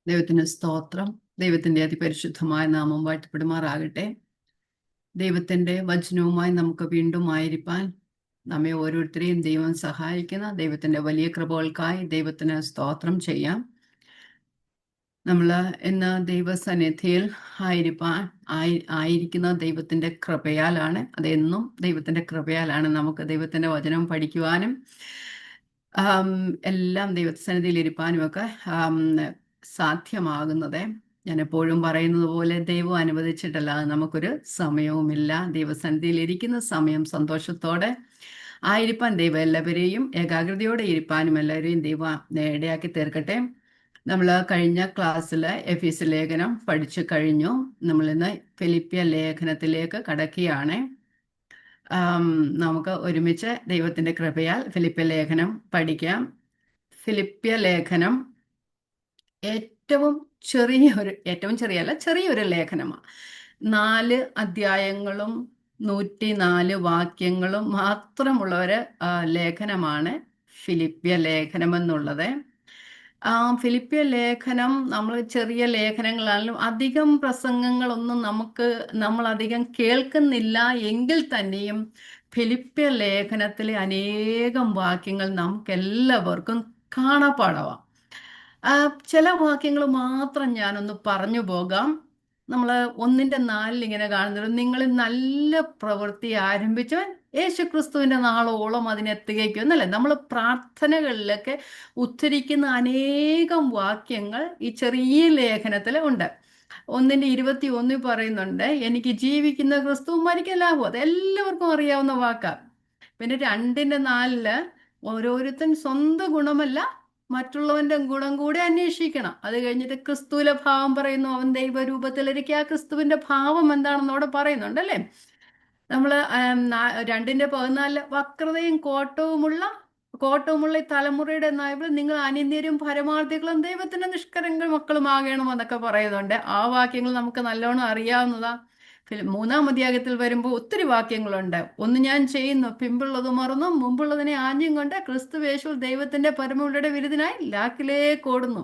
ദൈവത്തിന് സ്തോത്രം. ദൈവത്തിന്റെ അതിപരിശുദ്ധമായ നാമം വാഴ്ത്തപ്പെടുമാറാകട്ടെ. ദൈവത്തിന്റെ വചനവുമായി നമുക്ക് വീണ്ടും ആയിരിക്കാൻ നമ്മെ ഓരോരുത്തരെയും ദൈവം സഹായിക്കുന്ന ദൈവത്തിന്റെ വലിയ കൃപകൾക്കായി ദൈവത്തിന് സ്തോത്രം ചെയ്യാം. നമ്മൾ ഇന്ന് ദൈവസന്നിധിയിൽ ആയിരിക്കുന്ന ദൈവത്തിന്റെ കൃപയാലാണ്. അതെന്നും ദൈവത്തിന്റെ കൃപയാലാണ് നമുക്ക് ദൈവത്തിന്റെ വചനം പഠിക്കുവാനും എല്ലാം ദൈവസന്നിധിയിൽ ഇരിപ്പാനും ഒക്കെ സാധ്യമാകുന്നത്. ഞാൻ എപ്പോഴും പറയുന്നത് പോലെ ദൈവം അനുവദിച്ചിട്ടല്ലാതെ നമുക്കൊരു സമയവുമില്ല. ദൈവസന്നിധിയിൽ ഇരിക്കുന്ന സമയം സന്തോഷത്തോടെ ആയിരിക്കാൻ ദൈവം എല്ലാവരെയും ഏകാഗ്രതയോടെ ഇരിപ്പാനും എല്ലാവരെയും ദൈവം ഇടയാക്കി തീർക്കട്ടെ. നമ്മൾ കഴിഞ്ഞ ക്ലാസ്സിൽ എഫീസ് ലേഖനം പഠിച്ചു കഴിഞ്ഞു. നമ്മളിന്ന് ഫിലിപ്പിയ ലേഖനത്തിലേക്ക് കടക്കുകയാണ്. നമുക്ക് ഒരുമിച്ച് ദൈവത്തിന്റെ കൃപയാൽ ഫിലിപ്പിയ ലേഖനം പഠിക്കാം. ഫിലിപ്പിയ ലേഖനം ചെറിയൊരു ലേഖനമാണ്. 4 അധ്യായങ്ങളും 104 വാക്യങ്ങളും മാത്രമുള്ള ഒരു ലേഖനമാണ് ഫിലിപ്പിയ ലേഖനം എന്നുള്ളത്. ഫിലിപ്പിയ ലേഖനം നമ്മൾ ചെറിയ ലേഖനങ്ങളാണെങ്കിലും അധികം പ്രസംഗങ്ങളൊന്നും നമ്മൾ അധികം കേൾക്കുന്നില്ല എങ്കിൽ തന്നെയും ഫിലിപ്പിയ ലേഖനത്തിലെ അനേകം വാക്യങ്ങൾ നമുക്കെല്ലാവർക്കും കാണാപ്പാടവാം. ചില വാക്യങ്ങൾ മാത്രം ഞാനൊന്ന് പറഞ്ഞു പോകാം. നമ്മൾ 1:4 ഇങ്ങനെ കാണുന്നത്, നിങ്ങളിൽ നല്ല പ്രവൃത്തി ആരംഭിച്ചവൻ യേശുക്രിസ്തുവിന്റെ നാളോളം അതിനെത്തുകയ്ക്കും എന്നല്ലേ. നമ്മൾ പ്രാർത്ഥനകളിലൊക്കെ ഉദ്ധരിക്കുന്ന അനേകം വാക്യങ്ങൾ ഈ ചെറിയ ലേഖനത്തിൽ ഉണ്ട്. 1:21 പറയുന്നുണ്ട്, എനിക്ക് ജീവിക്കുന്ന ക്രിസ്തു മരിക്കാൻ ലാഭം. അത് എല്ലാവർക്കും അറിയാവുന്ന വാക്കാണ്. പിന്നെ 2:4 ഓരോരുത്തൻ സ്വന്തം ഗുണമല്ല മറ്റുള്ളവന്റെ ഗുണം കൂടെ അന്വേഷിക്കണം. അത് കഴിഞ്ഞിട്ട് ക്രിസ്തുവിലെ ഭാവം പറയുന്നു, അവൻ ദൈവരൂപത്തിലിരിക്കുക. ആ ക്രിസ്തുവിന്റെ ഭാവം എന്താണെന്ന് അവിടെ പറയുന്നുണ്ട് അല്ലേ. നമ്മൾ 2:14 വക്രതയും കോട്ടവുമുള്ള ഈ തലമുറയുടെ നായകൾ നിങ്ങൾ അനിന്യരും പരമാർത്ഥികളും ദൈവത്തിന്റെ നിഷ്കരങ്ങൾ മക്കളുമാകണം എന്നൊക്കെ പറയുന്നുണ്ട്. ആ വാക്യങ്ങൾ നമുക്ക് നല്ലോണം അറിയാവുന്നതാ. 3-ാം അധ്യായത്തിൽ വരുമ്പോൾ ഒത്തിരി വാക്യങ്ങളുണ്ട്. ഒന്ന് ഞാൻ ചെയ്യുന്നു, പിമ്പുള്ളത് മറന്നു, മുമ്പുള്ളതിനെ ആഞ്ഞും കൊണ്ട് ക്രിസ്തുവേശുവിൽ ദൈവത്തിന്റെ പരമയുടെ വിരുദിനായി ലാക്കിലേക്ക് ഓടുന്നു.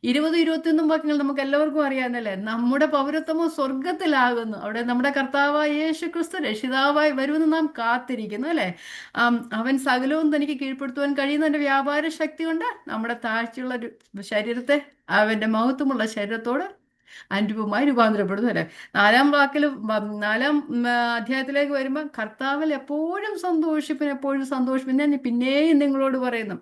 20-21 വാക്യങ്ങൾ നമുക്ക് എല്ലാവർക്കും അറിയാവുന്നല്ലേ. നമ്മുടെ പൗരത്വമോ സ്വർഗത്തിലാകുന്നു, അവിടെ നമ്മുടെ കർത്താവായ യേശു ക്രിസ്തു രക്ഷിതാവായി വരുമെന്ന് നാം കാത്തിരിക്കുന്നു അല്ലെ. അവൻ സകലവും തനിക്ക് കീഴ്പ്പെടുത്തുവാൻ കഴിയുന്നതിന്റെ വ്യാപാര ശക്തി കൊണ്ട് നമ്മുടെ താഴ്ചയുള്ള ശരീരത്തെ അവന്റെ മഹത്വമുള്ള ശരീരത്തോട് അനുരൂപമായി രൂപാന്തരപ്പെടുന്നു അല്ലെ. 4-ാം അധ്യായത്തിലേക്ക് വരുമ്പോൾ കർത്താവിൽ എപ്പോഴും സന്തോഷിപ്പിൻ ഞാൻ പിന്നെയും നിങ്ങളോട് പറയുന്നു.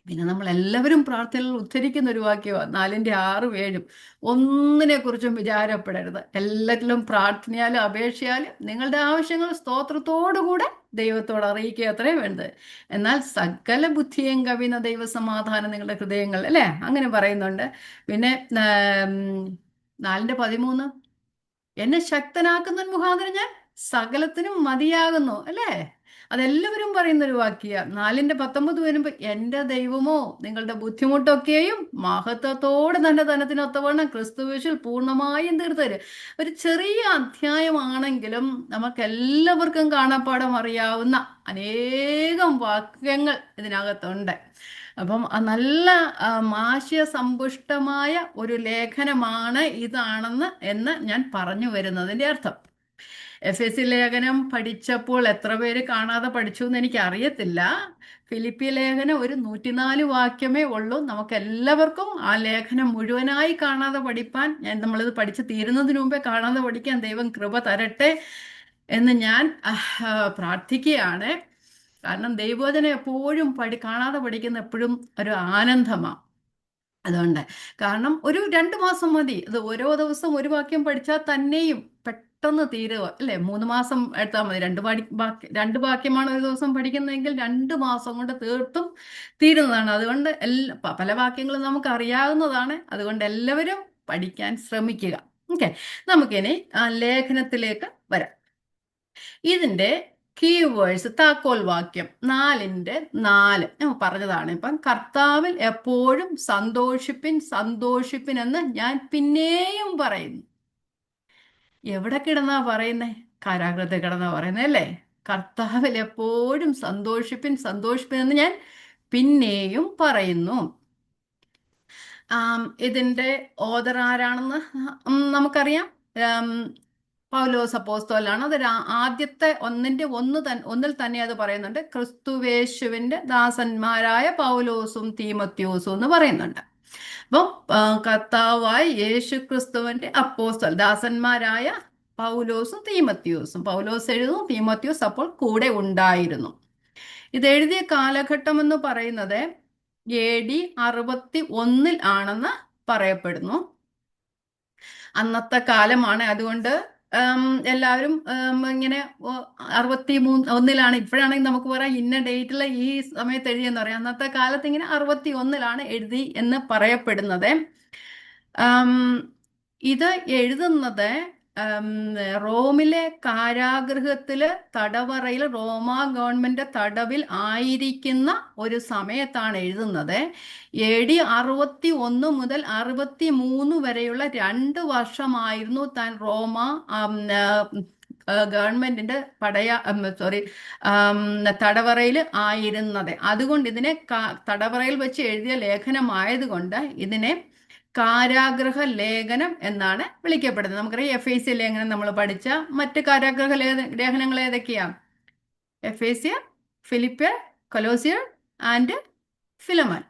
പിന്നെ നമ്മൾ എല്ലാവരും പ്രാർത്ഥനയിൽ ഉദ്ധരിക്കുന്ന ഒരു വാക്യമാണ് 4:6-7. ഒന്നിനെ കുറിച്ചും വിചാരപ്പെടരുത്, എല്ലാത്തിലും പ്രാർത്ഥനയാലും അപേക്ഷയാലും നിങ്ങളുടെ ആവശ്യങ്ങൾ സ്തോത്രത്തോടുകൂടെ ദൈവത്തോട് അറിയിക്കുക അത്രയും വേണ്ടത്. എന്നാൽ സകല ബുദ്ധിയും കവിയുന്ന ദൈവസമാധാനം നിങ്ങളുടെ ഹൃദയങ്ങൾ അല്ലേ, അങ്ങനെ പറയുന്നുണ്ട്. പിന്നെ 4:13 എന്നെ ശക്തനാക്കുന്ന മുഖാന്തരം ഞാൻ സകലത്തിനും മതിയാകുന്നു അല്ലേ. അതെല്ലാവരും പറയുന്നൊരു വാക്യ. 4:19 വരുമ്പോൾ എൻ്റെ ദൈവമോ നിങ്ങളുടെ ബുദ്ധിമുട്ടൊക്കെയും മഹത്വത്തോടെ തന്റെ ധനത്തിനൊത്തവണ്ണം ക്രിസ്തുവേശുവിൽ പൂർണ്ണമായും തീർത്തരും. ഒരു ചെറിയ അധ്യായമാണെങ്കിലും നമുക്ക് എല്ലാവർക്കും കാണാപ്പാടം അറിയാവുന്ന അനേകം വാക്യങ്ങൾ ഇതിനകത്തുണ്ട്. അപ്പം നല്ല ആശയസമ്പുഷ്ടമായ ഒരു ലേഖനമാണ് ഇതാണെന്ന് ഞാൻ പറഞ്ഞു വരുന്നതിൻ്റെ അർത്ഥം. എഫെസി ലേഖനം പഠിച്ചപ്പോൾ എത്ര പേര് കാണാതെ പഠിച്ചു എന്ന് എനിക്ക് അറിയത്തില്ല. ഫിലിപ്പി ലേഖനം ഒരു 104 വാക്യമേ ഉള്ളൂ. നമുക്ക് എല്ലാവർക്കും ആ ലേഖനം മുഴുവനായി കാണാതെ പഠിപ്പാൻ, നമ്മളിത് പഠിച്ച് തീരുന്നതിന് മുമ്പേ കാണാതെ പഠിക്കാൻ ദൈവം കൃപ തരട്ടെ എന്ന് ഞാൻ പ്രാർത്ഥിക്കുകയാണ്. കാരണം ദൈവവചനം എപ്പോഴും കാണാതെ പഠിക്കുന്ന എപ്പോഴും ഒരു ആനന്ദമാണ്. അതുകൊണ്ട് കാരണം ഒരു 2 മാസം മതി. അത് ഓരോ ദിവസം ഒരു വാക്യം പഠിച്ചാൽ തന്നെയും പെട്ടെന്ന് തീരുക അല്ലേ. 3 മാസം എടുത്താൽ മതി. 2 വാക്യമാണ് ഒരു ദിവസം പഠിക്കുന്നതെങ്കിൽ 2 മാസം കൊണ്ട് തീരുന്നതാണ്. അതുകൊണ്ട് പല വാക്യങ്ങളും നമുക്ക് അറിയാവുന്നതാണ്. അതുകൊണ്ട് എല്ലാവരും പഠിക്കാൻ ശ്രമിക്കുക. ഓക്കെ, നമുക്കിനി ലേഖനത്തിലേക്ക് വരാം. ഇതിന്റെ കീവേഡ്സ്, താക്കോൽ വാക്യം 4:4 ഞാൻ പറഞ്ഞതാണ്. ഇപ്പം കർത്താവിൽ എപ്പോഴും സന്തോഷിപ്പിൻ എന്ന് ഞാൻ പിന്നെയും പറയുന്നു. എവിടെ കിടന്നാ പറയുന്നേ? കാരാഗ്രഹത്തിൽ കിടന്നാ പറയുന്നേ അല്ലേ. കർത്താവിൽ എപ്പോഴും സന്തോഷിപ്പിൻ എന്ന് ഞാൻ പിന്നെയും പറയുന്നു. ഇതിന്റെ ഓദർ ആരാണെന്ന് നമുക്കറിയാം. ആം, പൗലോസ് അപ്പോസ്തലനാണ്. അത് ആദ്യത്തെ ഒന്നിൽ തന്നെ അത് പറയുന്നുണ്ട്. ക്രിസ്തുവേശുവിന്റെ ദാസന്മാരായ പൗലോസും തീമത്യോസും എന്ന് പറയുന്നുണ്ട്. അപ്പം കർത്താവായ യേശു ക്രിസ്തുവിന്റെ ദാസന്മാരായ പൗലോസും തീമത്യോസും. പൗലോസ് എഴുതുന്നു, തീമത്യോസ് അപ്പോൾ കൂടെ ഉണ്ടായിരുന്നു. ഇത് എഴുതിയ കാലഘട്ടം എന്ന് പറയുന്നത് AD 61 ആണെന്ന് പറയപ്പെടുന്നു. അന്നത്തെ കാലമാണ്. അതുകൊണ്ട് എല്ലാവരും ഇങ്ങനെ 63 ഇപ്പോഴാണെങ്കിൽ നമുക്ക് പറയാം ഇന്ന ഡേറ്റിൽ ഈ സമയത്ത് എഴുതിയെന്ന് പറയാം. അന്നത്തെ കാലത്ത് ഇങ്ങനെ 61 എഴുതി എന്ന് പറയപ്പെടുന്നത്. ഇത് എഴുതുന്നത് റോമിലെ കാരാഗൃഹത്തില് തടവറയിൽ റോമാ ഗവൺമെന്റ് തടവിൽ ആയിരിക്കുന്ന ഒരു സമയത്താണ് എഴുതുന്നത്. AD 61 മുതൽ 63 വരെയുള്ള 2 വർഷമായിരുന്നു താൻ റോമ ഗവൺമെന്റിന്റെ തടവറയിൽ ആയിരുന്നത്. അതുകൊണ്ട് ഇതിനെ തടവറയിൽ വെച്ച് എഴുതിയ ലേഖനമായതുകൊണ്ട് ഇതിനെ കാരാഗ്രഹ ലേഖനം എന്നാണ് വിളിക്കപ്പെടുന്നത്. നമുക്കറിയാം FAC ലേഖനം നമ്മൾ പഠിച്ച മറ്റ് കാരാഗ്രഹ ലേഖനങ്ങൾ ഏതൊക്കെയാ? എഫേസ്യർ, ഫിലിപ്പിയർ, കൊലോസിയർ ആൻഡ് ഫിലമോൻ.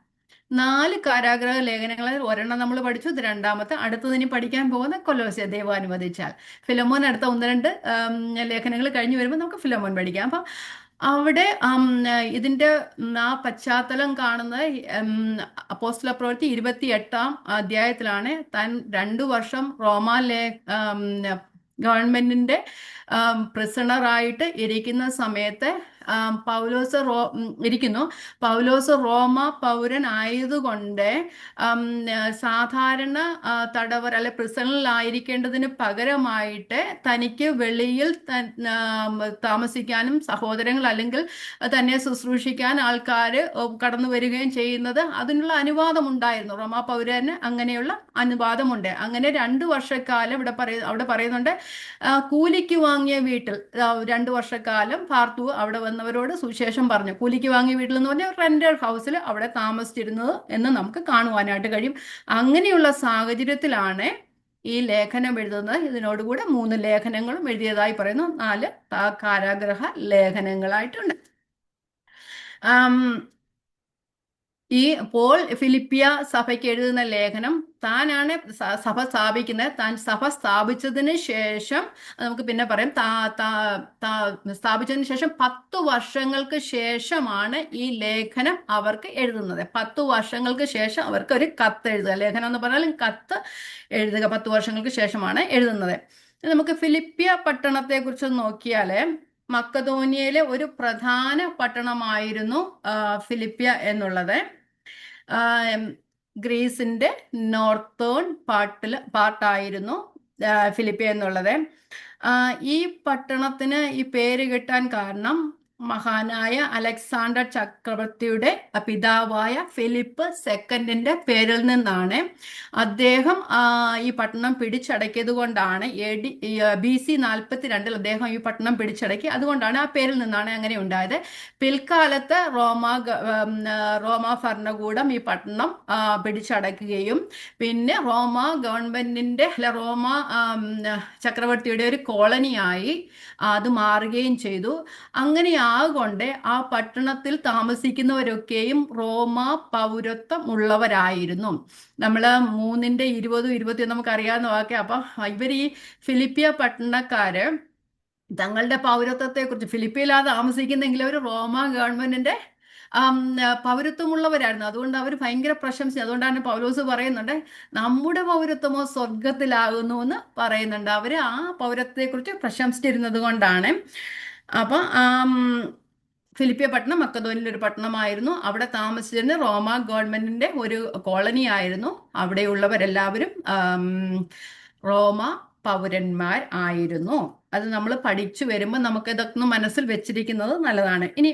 4 കാരാഗ്രഹ ലേഖനങ്ങളിൽ ഒരെണ്ണം നമ്മൾ പഠിച്ചു. ഇത് രണ്ടാമത്തെ. അടുത്തത് ഇനി പഠിക്കാൻ പോകുന്ന കൊലോസിയർ, ദൈവം അനുവദിച്ചാൽ. ഫിലമോൻ അടുത്ത 1-2 ലേഖനങ്ങൾ കഴിഞ്ഞ് വരുമ്പോൾ നമുക്ക് ഫിലമോൻ പഠിക്കാം. അപ്പം അവിടെ ഇതിന്റെ ആ പശ്ചാത്തലം കാണുന്നത് അപ്പോസ്തല പ്രവൃത്തി 28-ാം അധ്യായത്തിലാണ്. താൻ 2 വർഷം ഗവൺമെന്റിന്റെ പ്രിസണറായിട്ട് ഇരിക്കുന്ന സമയത്ത് പൗലോസ് റോമ പൗരൻ ആയതുകൊണ്ട് സാധാരണ തടവറ അല്ലെ പ്രിസണിലായിരിക്കേണ്ടതിന് പകരമായിട്ട് തനിക്ക് വെളിയിൽ താമസിക്കാനും സഹോദരങ്ങൾ അല്ലെങ്കിൽ തന്നെ ശുശ്രൂഷിക്കാൻ ആൾക്കാർ കടന്നു വരികയും ചെയ്യുന്നത് അതിനുള്ള അനുവാദം ഉണ്ടായിരുന്നു. റോമാ പൗരന് അങ്ങനെയുള്ള അനുവാദമുണ്ട്. അങ്ങനെ 2 വർഷക്കാലം അവിടെ പറയുന്നുണ്ട് കൂലിക്ക് വാങ്ങിയ വീട്ടിൽ 2 വർഷക്കാലം പാർത്തു. അവിടെ വന്നവരോട് സുവിശേഷം പറഞ്ഞു. കൂലിക്ക് വാങ്ങിയ വീട്ടിൽ എന്ന് പറഞ്ഞാൽ റെന്റഡ് ഹൗസിൽ അവിടെ താമസിച്ചിരുന്നത് എന്ന് നമുക്ക് കാണുവാനായിട്ട് കഴിയും. അങ്ങനെയുള്ള സാഹചര്യത്തിലാണ് ഈ ലേഖനം എഴുതുന്നത്. ഇതിനോടുകൂടെ 3 ലേഖനങ്ങളും എഴുതിയതായി പറയുന്നു. 4 കാരാഗ്രഹ ലേഖനങ്ങളായിട്ടുണ്ട്. ഈ പോൾ ഫിലിപ്പിയ സഭയ്ക്ക് എഴുതുന്ന ലേഖനം താനാണ് സഭ സ്ഥാപിക്കുന്നത്. താൻ സഭ സ്ഥാപിച്ചതിന് ശേഷം നമുക്ക് പിന്നെ പറയാം. സ്ഥാപിച്ചതിന് ശേഷം 10 വർഷങ്ങൾക്ക് ശേഷമാണ് ഈ ലേഖനം അവർക്ക് എഴുതുന്നത്. 10 വർഷങ്ങൾക്ക് ശേഷം അവർക്ക് ഒരു കത്ത് എഴുതുക. ലേഖനം എന്ന് പറഞ്ഞാലും കത്ത് എഴുതുക 10 വർഷങ്ങൾക്ക് ശേഷമാണ് എഴുതുന്നത്. നമുക്ക് ഫിലിപ്പിയ പട്ടണത്തെ കുറിച്ച് നോക്കിയാൽ മക്കതോനിയയിലെ ഒരു പ്രധാന പട്ടണമായിരുന്നു ഫിലിപ്പിയ എന്നുള്ളത്. ഗ്രീസിന്റെ നോർത്തേൺ പാർട്ടായിരുന്നു ഫിലിപ്പിയ എന്നുള്ളത്. ഈ പട്ടണത്തിന് ഈ പേര് കിട്ടാൻ കാരണം മഹാനായ അലക്സാണ്ടർ ചക്രവർത്തിയുടെ പിതാവായ ഫിലിപ്പ് സെക്കൻഡിന്റെ പേരിൽ നിന്നാണ്. അദ്ദേഹം ഈ പട്ടണം പിടിച്ചടക്കിയത് കൊണ്ടാണ്. BC 42 അദ്ദേഹം ഈ പട്ടണം പിടിച്ചടക്കി. അതുകൊണ്ടാണ് ആ പേരിൽ നിന്നാണ് അങ്ങനെ ഉണ്ടായത്. പിൽക്കാലത്ത് റോമ ഭരണകൂടം ഈ പട്ടണം പിടിച്ചടക്കുകയും പിന്നെ റോമ ഗവൺമെന്റിന്റെ റോമ ചക്രവർത്തിയുടെ ഒരു കോളനിയായി അത് മാറുകയും ചെയ്തു. അങ്ങനെയാകൊണ്ട് ആ പട്ടണത്തിൽ താമസിക്കുന്നവരൊക്കെയും റോമ പൗരത്വം ഉള്ളവരായിരുന്നു. നമ്മൾ 3:20-21 നമുക്കറിയാവുന്ന വാക്യം. അപ്പൊ ഇവർ ഈ ഫിലിപ്പിയ പട്ടണക്കാര് തങ്ങളുടെ പൗരത്വത്തെക്കുറിച്ച് ഫിലിപ്പിയിലാണ് താമസിക്കുന്നെങ്കിൽ അവർ റോമ ഗവൺമെന്റിന്റെ പൗരത്വമുള്ളവരായിരുന്നു. അതുകൊണ്ട് അവർ ഭയങ്കര പ്രശംസ. അതുകൊണ്ടാണ് പൗലോസ് പറയുന്നുണ്ട് നമ്മുടെ പൗരത്വമോ സ്വർഗത്തിലാകുന്നു എന്ന് പറയുന്നുണ്ട്. അവർ ആ പൗരത്വത്തെക്കുറിച്ച് പ്രശംസിച്ചിരുന്നത് കൊണ്ടാണ്. അപ്പൊ ഫിലിപ്പിയ പട്ടണം മക്കതോനിലെ ഒരു പട്ടണമായിരുന്നു. അവിടെ താമസിച്ചിരുന്ന റോമ ഗവൺമെന്റിന്റെ ഒരു കോളനി ആയിരുന്നു. അവിടെയുള്ളവരെല്ലാവരും റോമ പൗരന്മാർ ആയിരുന്നു. അത് നമ്മൾ പഠിച്ചു വരുമ്പോൾ നമുക്ക് ഇതൊക്കെ മനസ്സിൽ വെച്ചിരിക്കുന്നത് നല്ലതാണ്. ഇനി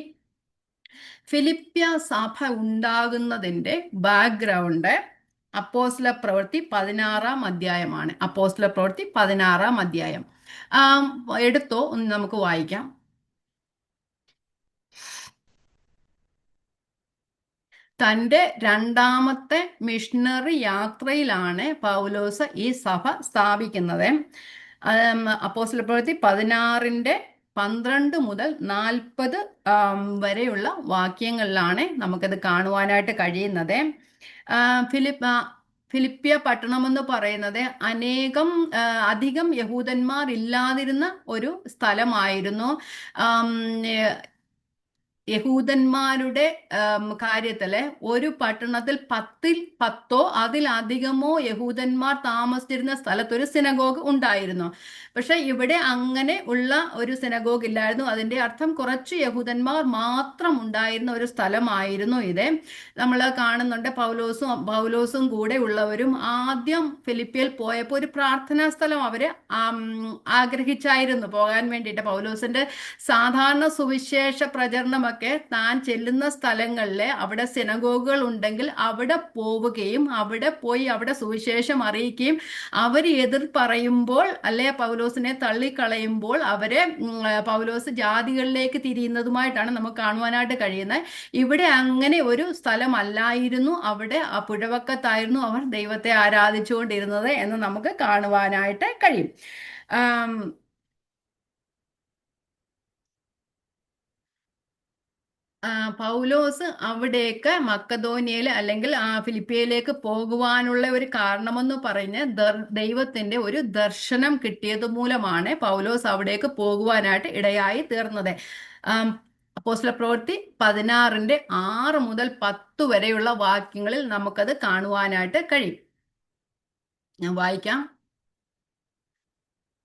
ഫിലിപ്പിയ സഭ ഉണ്ടാകുന്നതിന്റെ ബാക്ക്ഗ്രൗണ്ട് അപ്പോസ്തല പ്രവൃത്തി 16-ാം അധ്യായമാണ്. അപ്പോസ്തല പ്രവൃത്തി 16-ാം അധ്യായം എടുത്തോ ഒന്ന് നമുക്ക് വായിക്കാം. തൻ്റെ രണ്ടാമത്തെ മിഷണറി യാത്രയിലാണ് പൗലോസ് ഈ സഭ സ്ഥാപിക്കുന്നത്. അപ്പോസ്തലപ്രവൃത്തി 16-12 മുതൽ 40 വരെയുള്ള വാക്യങ്ങളിലാണ് നമുക്കത് കാണുവാനായിട്ട് കഴിയുന്നത്. ഫിലിപ്പിയ പട്ടണം എന്ന് പറയുന്നത് അധികം യഹൂദന്മാർ ഇല്ലാതിരുന്ന ഒരു സ്ഥലമായിരുന്നു. യഹൂദന്മാരുടെ കാര്യത്തില് ഒരു പട്ടണത്തിൽ 10 അതിലധികമോ യഹൂദന്മാർ താമസിച്ചിരുന്ന സ്ഥലത്ത് ഒരു സിനഗോഗ് ഉണ്ടായിരുന്നു. പക്ഷെ ഇവിടെ അങ്ങനെ ഉള്ള ഒരു സിനഗോഗ് ഇല്ലായിരുന്നു. അതിന്റെ അർത്ഥം കുറച്ച് യഹൂദന്മാർ മാത്രം ഉണ്ടായിരുന്ന ഒരു സ്ഥലമായിരുന്നു ഇത്. നമ്മൾ കാണുന്നുണ്ട് പൗലോസും കൂടെ ഉള്ളവരും ആദ്യം ഫിലിപ്പിയിൽ പോയപ്പോൾ ഒരു പ്രാർത്ഥനാ സ്ഥലം അവര് ആഗ്രഹിച്ചായിരുന്നു പോകാൻ വേണ്ടിയിട്ട്. പൗലോസിന്റെ സാധാരണ സുവിശേഷ പ്രചരണമൊക്കെ താൻ ചെല്ലുന്ന സ്ഥലങ്ങളിലെ അവിടെ സിനഗോഗുകൾ ഉണ്ടെങ്കിൽ അവിടെ പോവുകയും അവിടെ പോയി അവിടെ സുവിശേഷം അറിയിക്കുകയും അവർ എതിർ പറയുമ്പോൾ അല്ലെ പൗലോസിനെ തള്ളിക്കളയുമ്പോൾ പൗലോസ് ജാതികളിലേക്ക് തിരിയുന്നതുമായിട്ടാണ് നമുക്ക് കാണുവാനായിട്ട് കഴിയുന്നത്. ഇവിടെ അങ്ങനെ ഒരു സ്ഥലമല്ലായിരുന്നു. അവിടെ ആ പുഴവക്കത്തായിരുന്നു അവർ ദൈവത്തെ ആരാധിച്ചുകൊണ്ടിരുന്നത് എന്ന് നമുക്ക് കാണുവാനായിട്ട് കഴിയും. പൗലോസ് അവിടേക്ക് മക്കതോനിയയിൽ അല്ലെങ്കിൽ ഫിലിപ്പിയയിലേക്ക് പോകുവാനുള്ള ഒരു കാരണമെന്ന് പറഞ്ഞ് ദൈവത്തിന്റെ ഒരു ദർശനം കിട്ടിയത് മൂലമാണ് പൗലോസ് അവിടേക്ക് പോകുവാനായിട്ട് ഇടയായി തീർന്നത്. അപ്പോസ്തലപ്രവൃത്തി 16-6-10 വരെയുള്ള വാക്യങ്ങളിൽ നമുക്കത് കാണുവാനായിട്ട് കഴിയും. ഞാൻ വായിക്കാം.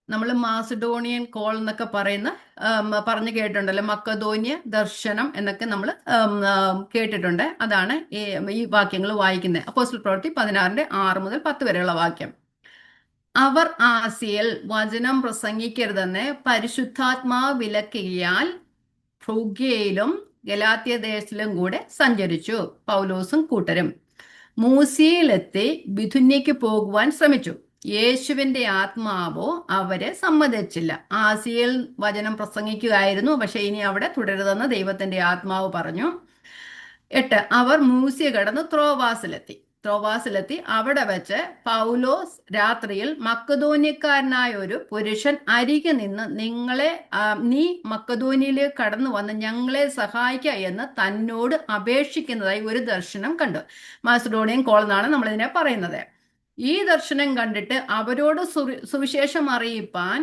നമ്മൾ മാസിഡോണിയൻ കോൾ എന്നൊക്കെ പറഞ്ഞു കേട്ടിട്ടുണ്ടല്ലോ, മക്കതോന്യ ദർശനം എന്നൊക്കെ നമ്മൾ കേട്ടിട്ടുണ്ട്. അതാണ് ഈ വാക്യങ്ങൾ വായിക്കുന്നത്. അപ്പോസ്തല പ്രവൃത്തി 16-6-10 വരെയുള്ള വാക്യം. അവർ ആസിയയിൽ വചനം പ്രസംഗിക്കരുതെന്ന് പരിശുദ്ധാത്മാവ് വിലക്കിയാൽ ഫ്രൂഗ്യയിലും ഗലാത്യ ദേശത്തിലും കൂടെ സഞ്ചരിച്ചു. പൗലോസും കൂട്ടരും മൂസിയയിലെത്തി ബിഥുന്യയ്ക്ക് പോകുവാൻ ശ്രമിച്ചു. യേശുവിന്റെ ആത്മാവോ അവരെ സമ്മതിച്ചില്ല. ആസിയയിൽ വചനം പ്രസംഗിക്കുകയായിരുന്നു, പക്ഷെ ഇനി അവിടെ തുടരുതെന്ന് ദൈവത്തിന്റെ ആത്മാവ് പറഞ്ഞു. 8 അവർ മൂസിയ കടന്ന് ത്രോവാസിലെത്തി അവിടെ വെച്ച് പൗലോസ് രാത്രിയിൽ മക്കതോന്യക്കാരനായ ഒരു പുരുഷൻ അരികെ നിന്ന് നീ മക്കതോന്യയിലേക്ക് കടന്നു വന്ന് ഞങ്ങളെ സഹായിക്കുക എന്ന് തന്നോട് അപേക്ഷിക്കുന്നതായി ഒരു ദർശനം കണ്ടു. മാസിഡോണിയൻ കോൾ എന്നാണ് നമ്മളിതിനെ പറയുന്നത്. ഈ ദർശനം കണ്ടിട്ട് അവരോട് സുവിശേഷം അറിയിപ്പാൻ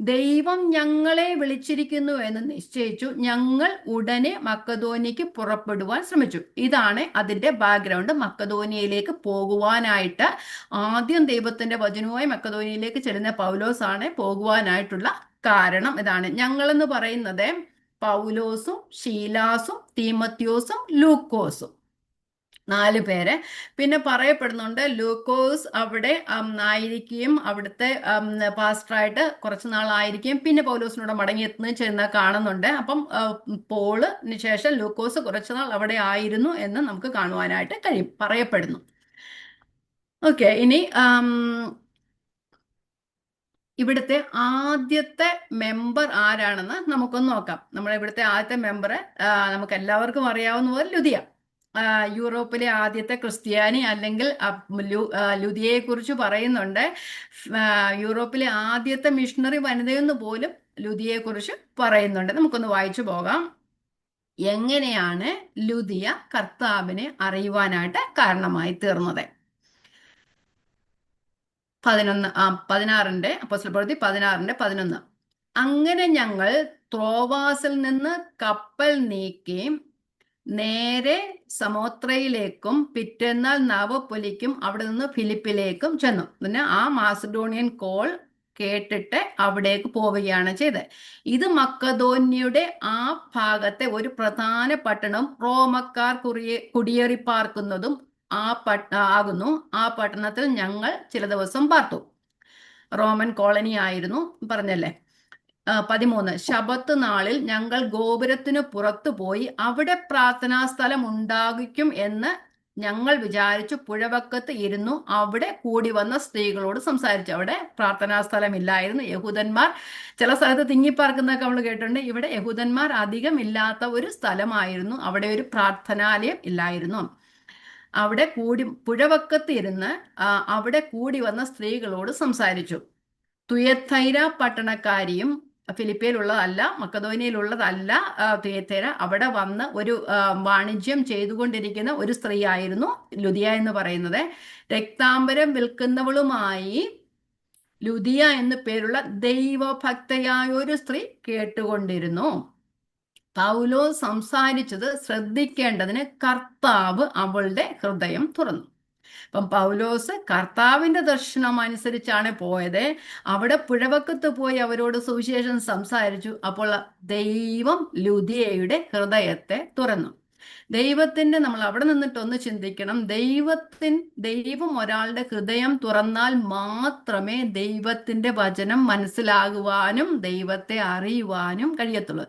ദൈവം ഞങ്ങളെ വിളിച്ചിരിക്കുന്നു എന്ന് നിശ്ചയിച്ചു. ഞങ്ങൾ ഉടനെ മക്കതോന്യയ്ക്ക് പുറപ്പെടുവാൻ ശ്രമിച്ചു. ഇതാണ് അതിന്റെ ബാക്ക്ഗ്രൗണ്ട്. മക്കതോന്യയിലേക്ക് പോകുവാനായിട്ട് ആദ്യം ദൈവത്തിന്റെ വചനവുമായി മക്കതോന്യയിലേക്ക് ചെല്ലുന്ന പൗലോസ് ആണ് പോകുവാനായിട്ടുള്ള കാരണം. ഇതാണ് ഞങ്ങളെന്ന് പറയുന്നത് പൗലോസും ശീലാസും തീമത്യോസും ലൂക്കോസും, 4 പേര്. പിന്നെ പറയപ്പെടുന്നുണ്ട് ലൂക്കോസ് അവിടെ ആയിരിക്കുകയും അവിടുത്തെ പാസ്റ്ററായിട്ട് കുറച്ച് നാളായിരിക്കും, പിന്നെ പൗലോസിനോട് മടങ്ങിയെത്തുന്നത് ചെയ്യുന്ന കാണുന്നുണ്ട്. അപ്പം പോളിന് ശേഷം ലൂക്കോസ് കുറച്ചുനാൾ അവിടെ ആയിരുന്നു എന്ന് നമുക്ക് കാണുവാനായിട്ട് പറയപ്പെടുന്നു. ഓക്കെ, ഇനി ഇവിടുത്തെ ആദ്യത്തെ മെമ്പർ ആരാണെന്ന് നമുക്കൊന്ന് നോക്കാം. ഇവിടുത്തെ ആദ്യത്തെ മെമ്പർ നമുക്ക് എല്ലാവർക്കും അറിയാവുന്ന പോലെ ലുദിയ, യൂറോപ്പിലെ ആദ്യത്തെ ക്രിസ്ത്യാനി, അല്ലെങ്കിൽ ലുദിയയെ കുറിച്ച് പറയുന്നുണ്ട്. യൂറോപ്പിലെ ആദ്യത്തെ മിഷണറി വനിതയെന്ന് പോലും ലുദിയയെ കുറിച്ച് പറയുന്നുണ്ട്. നമുക്കൊന്ന് വായിച്ചു പോകാം. എങ്ങനെയാണ് ലുദിയ കർത്താവിനെ അറിയുവാനായിട്ട് കാരണമായി തീർന്നത്? 16 അപ്പോസ്തലപ്രവൃത്തി 16-11. അങ്ങനെ ഞങ്ങൾ ത്രോവാസിൽ നിന്ന് കപ്പൽ നീക്കി നേരെ സമോത്രയിലേക്കും പിറ്റേന്നാൾ നവപൊലിക്കും അവിടെ നിന്ന് ഫിലിപ്പിലേക്കും ചെന്നു. പിന്നെ ആ മാസിഡോണിയൻ കോൾ കേട്ടിട്ട് അവിടേക്ക് പോവുകയാണ് ചെയ്തത്. ഇത് മക്കതോന്യയുടെ ആ ഭാഗത്തെ ഒരു പ്രധാന പട്ടണം, റോമക്കാർ കുടിയേറി പാർക്കുന്നതും ആകുന്നു. ആ പട്ടണത്തിൽ ഞങ്ങൾ ചില ദിവസം പാർത്തു. റോമൻ കോളനി ആയിരുന്നു പറഞ്ഞല്ലേ. 13 ശബത്ത് നാളിൽ ഞങ്ങൾ ഗോപുരത്തിന് പുറത്തു പോയി അവിടെ പ്രാർത്ഥനാ സ്ഥലം ഉണ്ടാകും എന്ന് ഞങ്ങൾ വിചാരിച്ചു. പുഴവക്കത്ത് ഇരുന്നു അവിടെ കൂടി വന്ന സ്ത്രീകളോട് സംസാരിച്ചു. അവിടെ പ്രാർത്ഥനാ സ്ഥലം ഇല്ലായിരുന്നു. യഹൂദന്മാർ ചില സ്ഥലത്ത് തിങ്ങിപ്പാർക്കുന്നതൊക്കെ നമ്മൾ കേട്ടിട്ടുണ്ട്. ഇവിടെ യഹൂദന്മാർ അധികം ഇല്ലാത്ത ഒരു സ്ഥലമായിരുന്നു. അവിടെ ഒരു പ്രാർത്ഥനാലയം ഇല്ലായിരുന്നു. അവിടെ പുഴവക്കത്ത് ഇരുന്ന് അവിടെ കൂടി വന്ന സ്ത്രീകളോട് സംസാരിച്ചു. തുയത്തൈര പട്ടണക്കാരിയും, ഫിലിപ്പിയിലുള്ളതല്ല, മക്കതോനിയയിലുള്ളതല്ല, തുയത്തൈര, അവിടെ വന്ന് ഒരു വാണിജ്യം ചെയ്തുകൊണ്ടിരിക്കുന്ന ഒരു സ്ത്രീയായിരുന്നു ലുദിയ എന്ന് പറയുന്നത്. രക്താംബരം വിൽക്കുന്നവളുമായി ലുദിയ എന്നു പേരുള്ള ദൈവഭക്തയായ ഒരു സ്ത്രീ കേട്ടുകൊണ്ടിരുന്നു. പൗലോസ് സംസാരിച്ചത് ശ്രദ്ധിക്കേണ്ടതിന് കർത്താവ് അവളുടെ ഹൃദയം തുറന്നു. അപ്പം പൗലോസ് കർത്താവിന്റെ ദർശനം അനുസരിച്ചാണ് പോയത്. അവിടെ പുഴവക്കത്ത് പോയി അവരോട് സുവിശേഷം സംസാരിച്ചു. അപ്പോൾ ദൈവം ലുദിയയുടെ ഹൃദയത്തെ തുറന്നു. ദൈവത്തിന്റെ, നമ്മൾ അവിടെ നിന്നിട്ടൊന്ന് ചിന്തിക്കണം, ദൈവം ഒരാളുടെ ഹൃദയം തുറന്നാൽ മാത്രമേ ദൈവത്തിന്റെ വചനം മനസ്സിലാകുവാനും ദൈവത്തെ അറിയുവാനും കഴിയത്തുള്ളൂ.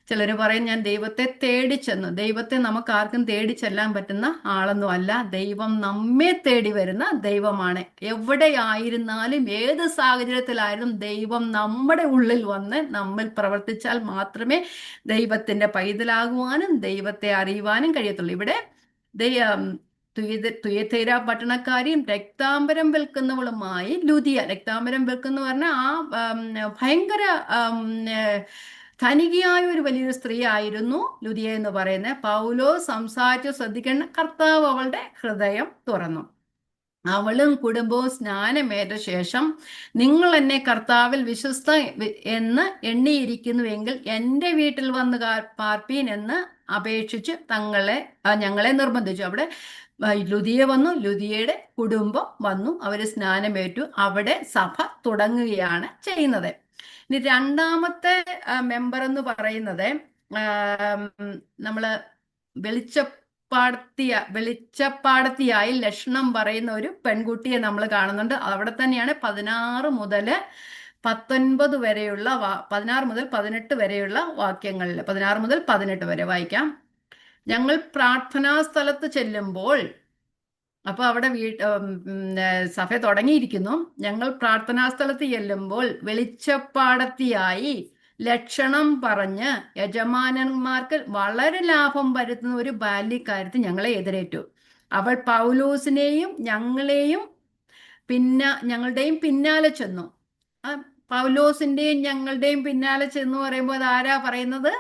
ചിലർ പറയും, ഞാൻ ദൈവത്തെ തേടി ചെന്നു. ദൈവത്തെ നമുക്ക് ആർക്കും തേടി ചെല്ലാൻ പറ്റുന്ന ആളൊന്നും അല്ല. ദൈവം നമ്മെ തേടി വരുന്ന ദൈവമാണ്. എവിടെയായിരുന്നാലും ഏത് സാഹചര്യത്തിലായാലും ദൈവം നമ്മുടെ ഉള്ളിൽ വന്ന് നമ്മിൽ പ്രവർത്തിച്ചാൽ മാത്രമേ ദൈവത്തിന്റെ പൈതലാകുവാനും ദൈവത്തെ അറിയുവാനും കഴിയത്തുള്ളൂ. ഇവിടെ തുയത്തൈര പട്ടണക്കാരിയും രക്താംബരം വിൽക്കുന്നവളുമായി ലുദിയ, രക്താംബരം വിൽക്കുന്ന പറഞ്ഞാൽ ഭയങ്കര ധനികയായ ഒരു വലിയൊരു സ്ത്രീ ആയിരുന്നു ലുദിയ എന്ന് പറയുന്നത്. പൗലോസ് സംസാരിച്ച് ശ്രദ്ധിക്കേണ്ട, കർത്താവ് അവളുടെ ഹൃദയം തുറന്നു. അവളും കുടുംബവും സ്നാനമേറ്റ ശേഷം, നിങ്ങൾ എന്നെ കർത്താവിൽ വിശ്വസ്ത എന്ന് എണ്ണിയിരിക്കുന്നുവെങ്കിൽ എൻ്റെ വീട്ടിൽ വന്ന് പാർപ്പീൻ എന്ന് അപേക്ഷിച്ച് ഞങ്ങളെ നിർബന്ധിച്ചു. അവിടെ ലുദിയ വന്നു, ലുദിയയുടെ കുടുംബം വന്നു, അവര് സ്നാനമേറ്റു. അവിടെ സഭ തുടങ്ങുകയാണ് ചെയ്യുന്നത്. ഇനി രണ്ടാമത്തെ മെമ്പർ എന്ന് പറയുന്നത് നമ്മള് വെളിച്ചപ്പാടത്തിയായി ലക്ഷണം പറയുന്ന ഒരു പെൺകുട്ടിയെ നമ്മൾ കാണുന്നുണ്ട്. അവിടെ തന്നെയാണ് 16 മുതൽ 19 വരെയുള്ള 16 മുതൽ 18 വരെയുള്ള വാക്യങ്ങളിൽ, 16 മുതൽ 18 വരെ വായിക്കാം. ഞങ്ങൾ പ്രാർത്ഥനാ സ്ഥലത്ത് ചെല്ലുമ്പോൾ, അപ്പൊ അവിടെ സഭ തുടങ്ങിയിരിക്കുന്നു. ഞങ്ങൾ പ്രാർത്ഥനാ സ്ഥലത്ത് ചെല്ലുമ്പോൾ വെളിച്ചപ്പാടത്തിയായി ലക്ഷണം പറഞ്ഞ് യജമാനന്മാർക്ക് വളരെ ലാഭം വരുത്തുന്ന ഒരു ബാല്യക്കാരത്തി ഞങ്ങളെ എതിരേറ്റു. അവൾ പൗലോസിനെയും ഞങ്ങളുടെയും പിന്നാലെ ചെന്നു. പൗലോസിന്റെയും ഞങ്ങളുടെയും പിന്നാലെ ചെന്നു പറയുമ്പോൾ അത് ആരാ പറയുന്നത്?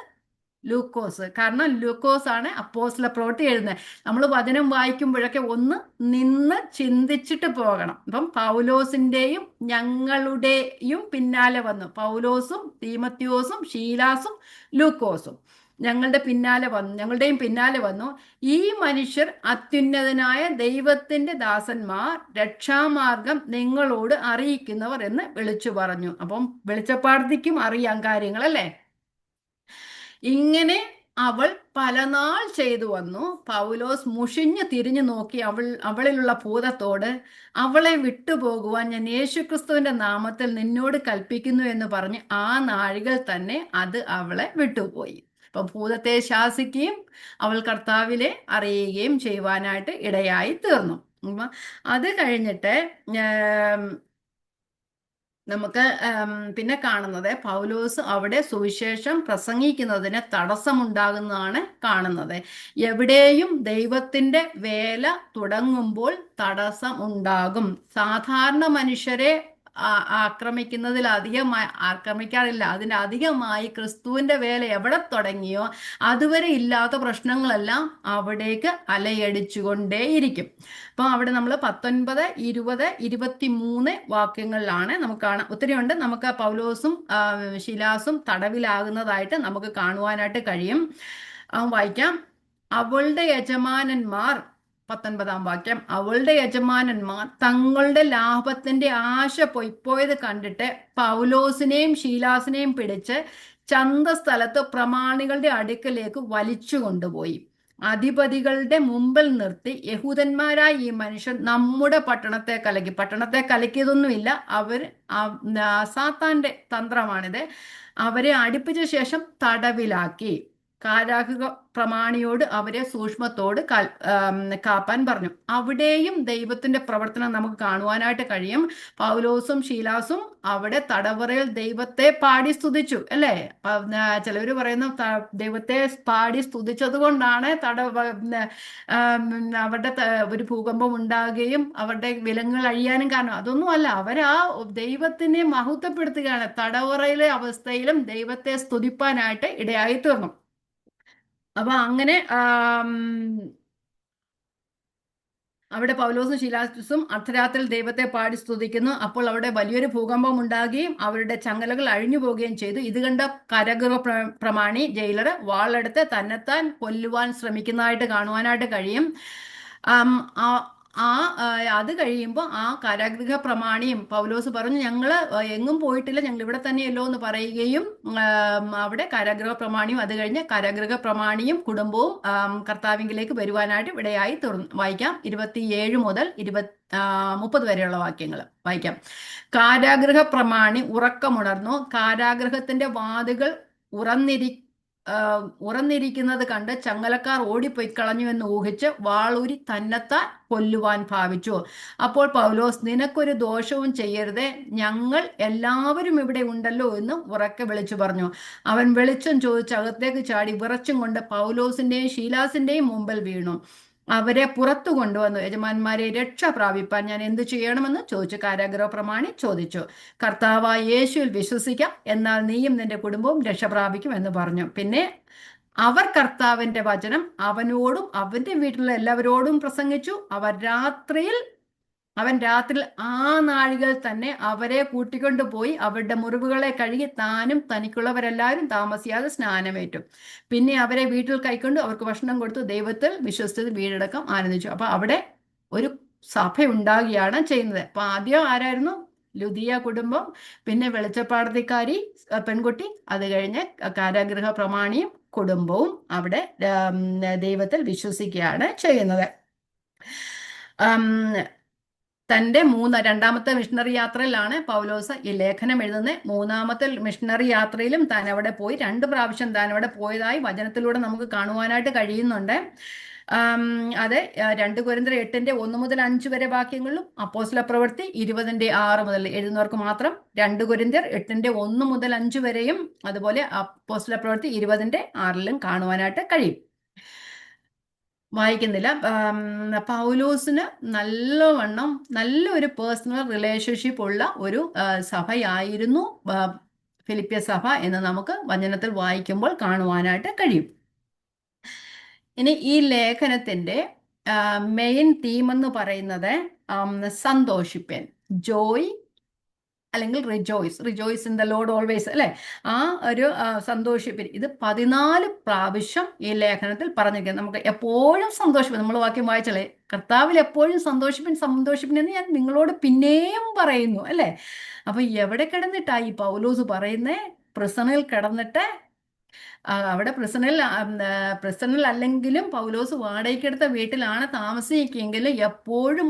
ലൂക്കോസ്. കാരണം ലൂക്കോസ് ആണ് അപ്പോസ്തല പ്രവൃത്തി എഴുതുന്നത്. നമ്മൾ വചനം വായിക്കുമ്പോഴൊക്കെ ഒന്ന് നിന്ന് ചിന്തിച്ചിട്ട് പോകണം. അപ്പം പൗലോസിന്റെയും ഞങ്ങളുടെയും പിന്നാലെ വന്നു. പൗലോസും തീമത്യോസും ശീലാസും ലൂക്കോസും ഞങ്ങളുടെയും പിന്നാലെ വന്നു. ഈ മനുഷ്യർ അത്യുന്നതനായ ദൈവത്തിന്റെ ദാസന്മാർ, രക്ഷാമാർഗം നിങ്ങളോട് അറിയിക്കുന്നവർ എന്ന് വിളിച്ചു പറഞ്ഞു. അപ്പം വെളിച്ചപ്പാടത്തിക്കും അറിയാം കാര്യങ്ങളല്ലേ. ഇങ്ങനെ അവൾ പല നാൾ ചെയ്തു വന്നു. പൗലോസ് മുഷിഞ്ഞു തിരിഞ്ഞു നോക്കി അവളിലുള്ള ഭൂതത്തോട്, അവളെ വിട്ടുപോകുവാൻ ഞാൻ യേശുക്രിസ്തുവിന്റെ നാമത്തിൽ നിന്നോട് കൽപ്പിക്കുന്നു എന്ന് പറഞ്ഞ് ആ നാഴികൾ തന്നെ അത് അവളെ വിട്ടുപോയി. അപ്പം ഭൂതത്തെ ശാസിക്കുകയും അവൾ കർത്താവിനെ അറിയുകയും ചെയ്യുവാനായിട്ട് ഇടയായി തീർന്നു. അത് കഴിഞ്ഞിട്ട് നമുക്ക് പിന്നെ കാണുന്നത്, പൗലോസ് അവിടെ സുവിശേഷം പ്രസംഗിക്കുന്നതിന് തടസ്സമുണ്ടാകുന്നതാണ് കാണുന്നത്. എവിടെയും ദൈവത്തിന്റെ വേല തുടങ്ങുമ്പോൾ തടസ്സം ഉണ്ടാകും. സാധാരണ മനുഷ്യരെ ആക്രമിക്കാറില്ല. അതിൻ്റെ അധികമായി ക്രിസ്തുവിന്റെ വേല എവിടെ തുടങ്ങിയോ അതുവരെ ഇല്ലാത്ത പ്രശ്നങ്ങളെല്ലാം അവിടേക്ക് അലയടിച്ചുകൊണ്ടേയിരിക്കും. അപ്പം അവിടെ നമ്മൾ 19, 20, 23 വാക്യങ്ങളിലാണ് നമുക്ക് കാണാം. ഒത്തിരി ഉണ്ട്. നമുക്ക് പൗലോസും ശീലാസും തടവിലാകുന്നതായിട്ട് നമുക്ക് കാണുവാനായിട്ട് കഴിയും. വായിക്കാം. അവളുടെ യജമാനന്മാർ, 19 വാക്യം, അവളുടെ യജമാനന്മാർ തങ്ങളുടെ ലാഭത്തിന്റെ ആശ പൊയ്പോയത് കണ്ടിട്ട് പൗലോസിനെയും ശീലാസിനെയും പിടിച്ച് ചന്തസ്ഥലത്ത് പ്രമാണികളുടെ അടുക്കലേക്ക് വലിച്ചു കൊണ്ടുപോയി. അധിപതികളുടെ മുമ്പിൽ നിർത്തി, യഹൂദന്മാരായ ഈ മനുഷ്യൻ നമ്മുടെ പട്ടണത്തെ കലക്കിയതൊന്നുമില്ല, അവർ സാത്താന്റെ തന്ത്രമാണിത്, അവരെ അടുപ്പിച്ച ശേഷം തടവിലാക്കി. കാരാഗൃഹ പ്രമാണിയോട് അവരെ സൂക്ഷ്മത്തോട് കാപ്പാൻ പറഞ്ഞു. അവിടെയും ദൈവത്തിന്റെ പ്രവർത്തനം നമുക്ക് കാണുവാനായിട്ട് കഴിയും. പൗലോസും ശീലാസും അവിടെ തടവറയിൽ ദൈവത്തെ പാടി സ്തുതിച്ചു, അല്ലേ? ചിലവർ പറയുന്നു ദൈവത്തെ പാടി സ്തുതിച്ചത് കൊണ്ടാണ് അവരുടെ ഒരു ഭൂകമ്പം ഉണ്ടാകുകയും അവരുടെ വിലങ്ങുകൾ അഴിയാനും കാരണം. അതൊന്നുമല്ല, അവരാ ദൈവത്തിനെ മഹത്വപ്പെടുത്തുകയാണ്. തടവറയിലെ അവസ്ഥയിലും ദൈവത്തെ സ്തുതിപ്പാനായിട്ട് ഇടയായി തീർന്നു. അപ്പൊ അങ്ങനെ അവിടെ പൗലോസും ശീലാസും അർദ്ധരാത്രിയിൽ ദൈവത്തെ പാടി സ്തുതിക്കുന്നു. അപ്പോൾ അവിടെ വലിയൊരു ഭൂകമ്പം ഉണ്ടാകുകയും അവരുടെ ചങ്ങലകൾ അഴിഞ്ഞു പോവുകയും ചെയ്തു. ഇത് കണ്ട കാരാഗൃഹ പ്രമാണി ജയിലർ വാളെടുത്ത് തന്നെത്താൻ കൊല്ലുവാൻ ശ്രമിക്കുന്നതായിട്ട് കാണുവാനായിട്ട് കഴിയും. അത് കഴിയുമ്പോൾ ആ കാരാഗൃഹ പ്രമാണിയും പൗലോസ് പറഞ്ഞു, ഞങ്ങൾ എങ്ങും പോയിട്ടില്ല, ഞങ്ങൾ ഇവിടെ തന്നെയല്ലോ എന്ന് പറയുകയും അവിടെ കാരാഗൃഹ പ്രമാണിയും അത് കഴിഞ്ഞ് കാരാഗൃഹ പ്രമാണിയും കുടുംബവും കർത്താവിങ്കിലേക്ക് വരുവാനായിട്ട് ഇവിടെയായി തുറന്നു. വായിക്കാം 27 മുതൽ 30 വരെയുള്ള വാക്യങ്ങൾ വായിക്കാം. കാരാഗൃഹ പ്രമാണി ഉറക്കമുണർന്നു. കാരാഗൃഹത്തിന്റെ വാതിലുകൾ ഉറന്നിരിക്കുന്നത് കണ്ട് ചങ്ങലക്കാർ ഓടിപ്പോയി കളഞ്ഞു എന്ന് ഊഹിച്ച് വാളൂരി തന്നെത്താൻ കൊല്ലുവാൻ ഭാവിച്ചു. അപ്പോൾ പൗലോസ്, നിനക്കൊരു ദോഷവും ചെയ്യരുതേ, ഞങ്ങൾ എല്ലാവരും ഇവിടെ ഉണ്ടല്ലോ എന്ന് ഉറക്കെ വിളിച്ചു പറഞ്ഞു. അവൻ വെളിച്ചം ചോദിച്ച് അകത്തേക്ക് ചാടി വിറച്ചും കൊണ്ട് പൗലോസിന്റെയും ശീലാസിന്റെയും മുമ്പിൽ വീണു. അവരെ പുറത്തു കൊണ്ടുവന്നു. യജമാന്മാരെ, രക്ഷ പ്രാപിപ്പാൻ ഞാൻ എന്തു ചെയ്യണമെന്ന് ചോദിച്ചു. കാരാഗൃഹ പ്രമാണി ചോദിച്ചു. കർത്താവായ യേശുവിൽ വിശ്വസിക്കാം, എന്നാൽ നീയും നിന്റെ കുടുംബവും രക്ഷ പ്രാപിക്കും എന്ന് പറഞ്ഞു. പിന്നെ അവർ കർത്താവിന്റെ വചനം അവനോടും അവന്റെ വീട്ടിലുള്ള എല്ലാവരോടും പ്രസംഗിച്ചു. അവൻ രാത്രിയിൽ ആ നാഴികൾ തന്നെ അവരെ കൂട്ടിക്കൊണ്ടുപോയി അവരുടെ മുറിവുകളെ കഴുകി താനും തനിക്കുള്ളവരെല്ലാവരും താമസിയാതെ സ്നാനമേറ്റു. പിന്നെ അവരെ വീട്ടിൽ കൈക്കൊണ്ട് അവർക്ക് ഭക്ഷണം കൊടുത്തു. ദൈവത്തിൽ വിശ്വസിച്ചത് വീടടക്കം ആനന്ദിച്ചു. അപ്പൊ അവിടെ ഒരു സഭ ഉണ്ടാകുകയാണ് ചെയ്യുന്നത്. അപ്പൊ ആദ്യം ആരായിരുന്നു? ലുദിയ കുടുംബം, പിന്നെ വെളിച്ചപ്പാടത്തിക്കാരി പെൺകുട്ടി, അത് കഴിഞ്ഞ് കാരാഗൃഹ പ്രമാണിയും കുടുംബവും അവിടെ ദൈവത്തിൽ വിശ്വസിക്കുകയാണ് ചെയ്യുന്നത്. തൻ്റെ രണ്ടാമത്തെ മിഷണറി യാത്രയിലാണ് പൗലോസ് ഈ ലേഖനം എഴുതുന്നത്. മൂന്നാമത്തെ മിഷണറി യാത്രയിലും താൻ അവിടെ പോയി 2 പ്രാവശ്യം താൻ അവിടെ പോയതായി വചനത്തിലൂടെ നമുക്ക് കാണുവാനായിട്ട് കഴിയുന്നുണ്ട്. അത് 2 കൊരിന്ത്യർ 8:1 മുതൽ 5 വരെ വാക്യങ്ങളിലും അപ്പോസ്തല പ്രവൃത്തി 20:6 മുതൽ എഴുതുന്നവർക്ക് മാത്രം 2 കൊരിന്ത്യർ 8:1 മുതൽ 5 വരെയും അതുപോലെ അപ്പോസ്തല പ്രവൃത്തി 20:6 കാണുവാനായിട്ട് കഴിയും. വായിക്കുന്നില്ല. പൗലോസിന് നല്ലൊരു പേഴ്സണൽ റിലേഷൻഷിപ്പ് ഉള്ള ഒരു സഭയായിരുന്നു ഫിലിപ്പിയ സഭ എന്ന് നമുക്ക് വചനത്തിൽ വായിക്കുമ്പോൾ കാണുവാനായിട്ട് കഴിയും. ഇനി ഈ ലേഖനത്തിന്റെ മെയിൻ തീം എന്ന് പറയുന്നത് സന്തോഷിപ്പൻ, ജോയ് അല്ലെങ്കിൽ rejoice in the Lord always, അല്ലെ? ആ ഒരു സന്തോഷിപ്പിൻ. ഇത് 14 പ്രാവശ്യം ഈ ലേഖനത്തിൽ പറഞ്ഞിരിക്കുന്നത്. നമുക്ക് എപ്പോഴും സന്തോഷിപ്പിൻ. നമ്മൾ വാക്യം വായിച്ചല്ലേ, കർത്താവിൽ എപ്പോഴും സന്തോഷിപ്പിൻ എന്ന് ഞാൻ നിങ്ങളോട് പിന്നെയും പറയുന്നു, അല്ലെ? അപ്പൊ എവിടെ കിടന്നിട്ടാ ഈ പൗലോസ് പറയുന്നേ? പ്രിസണിൽ കിടന്നിട്ട്. അവിടെ പ്രിസണിൽ അല്ലെങ്കിലും പൗലോസ് വാടകയ്ക്കെടുത്ത വീട്ടിലാണ് താമസിക്കുമെങ്കിലും എപ്പോഴും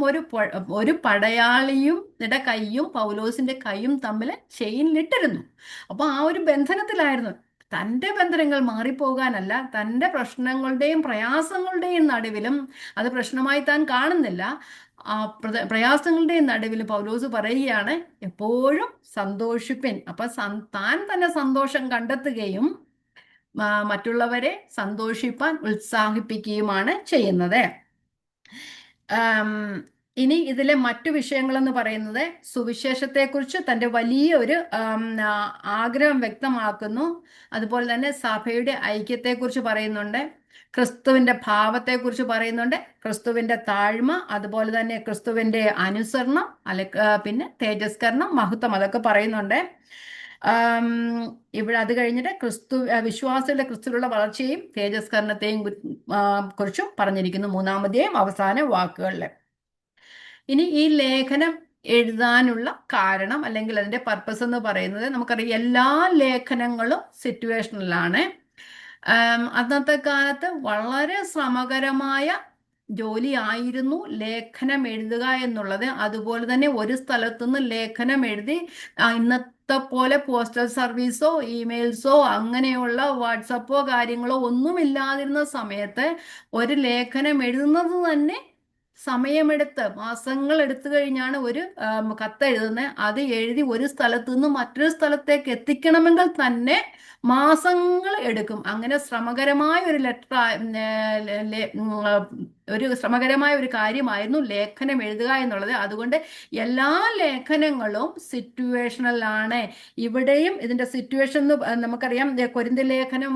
ഒരു പടയാളിയും കൈയും പൗലോസിന്റെ കൈയും തമ്മിൽ ചെയിനിലിട്ടിരുന്നു. അപ്പൊ ആ ഒരു ബന്ധനത്തിലായിരുന്നു. തൻ്റെ ബന്ധനങ്ങൾ മാറിപ്പോകാനല്ല, തൻ്റെ പ്രശ്നങ്ങളുടെയും പ്രയാസങ്ങളുടെയും നടുവിലും, അത് പ്രശ്നമായി താൻ കാണുന്നില്ല, ആ പ്രയാസങ്ങളുടെയും നടുവിൽ പൗലോസ് പറയുകയാണ് എപ്പോഴും സന്തോഷിപ്പിൻ. അപ്പൊ താൻ തന്നെ സന്തോഷം കണ്ടെത്തുകയും മറ്റുള്ളവരെ സന്തോഷിപ്പാൻ ഉത്സാഹിപ്പിക്കുകയുമാണ് ചെയ്യുന്നത്. ഇനി ഇതിലെ മറ്റു വിഷയങ്ങളെന്ന് പറയുന്നത് സുവിശേഷത്തെക്കുറിച്ച് തൻ്റെ വലിയൊരു ആഗ്രഹം വ്യക്തമാക്കുന്നു. അതുപോലെ തന്നെ സഭയുടെ ഐക്യത്തെക്കുറിച്ച് പറയുന്നുണ്ട്, ക്രിസ്തുവിൻ്റെ ഭാവത്തെക്കുറിച്ച് പറയുന്നുണ്ട്, ക്രിസ്തുവിൻ്റെ താഴ്മ, അതുപോലെ തന്നെ ക്രിസ്തുവിൻ്റെ അനുസരണം, പിന്നെ തേജസ്കരണം, മഹത്വം, അതൊക്കെ പറയുന്നുണ്ട്. ഇവിടെ അത് കഴിഞ്ഞിട്ട് വിശ്വാസികളുടെ ക്രിസ്തുവിലുള്ള വളർച്ചയും തേജസ്കരണത്തെയും കുറിച്ചും പറഞ്ഞിരിക്കുന്നു 3-ാമത്തെയും അവസാന വാക്കുകളിൽ. ഇനി ഈ ലേഖനം എഴുതാനുള്ള കാരണം അല്ലെങ്കിൽ അതിന്റെ പർപ്പസ് എന്ന് പറയുന്നത്, നമുക്കറിയാം എല്ലാ ലേഖനങ്ങളും സിറ്റുവേഷനിലാണ്. അന്നത്തെ കാലത്ത് വളരെ ശ്രമകരമായ ജോലിയായിരുന്നു ലേഖനം എഴുതുക എന്നുള്ളത്. അതുപോലെ തന്നെ ഒരു സ്ഥലത്തുനിന്ന് ലേഖനം എഴുതി ഇന്നത്തെ പോലെ പോസ്റ്റൽ സർവീസോ ഇമെയിൽസോ അങ്ങനെയുള്ള വാട്സപ്പോ കാര്യങ്ങളോ ഒന്നുമില്ലാതിരുന്ന സമയത്ത് ഒരു ലേഖനം എഴുതുന്നത് തന്നെ സമയമെടുത്ത് മാസങ്ങൾ എടുത്തു കഴിഞ്ഞാണ് ഒരു കത്ത് എഴുതുന്നത്. അത് എഴുതി ഒരു സ്ഥലത്തു നിന്ന് മറ്റൊരു സ്ഥലത്തേക്ക് എത്തിക്കണമെങ്കിൽ തന്നെ മാസങ്ങൾ എടുക്കും. അങ്ങനെ ശ്രമകരമായ ഒരു ഒരു ശ്രമകരമായ ഒരു കാര്യമായിരുന്നു ലേഖനം എഴുതുക എന്നുള്ളത്. അതുകൊണ്ട് എല്ലാ ലേഖനങ്ങളും സിറ്റുവേഷണലാണ്. ഇവിടെയും ഇതിന്റെ സിറ്റുവേഷൻ നമുക്കറിയാം. കൊരിന്ത്യർ ലേഖനം,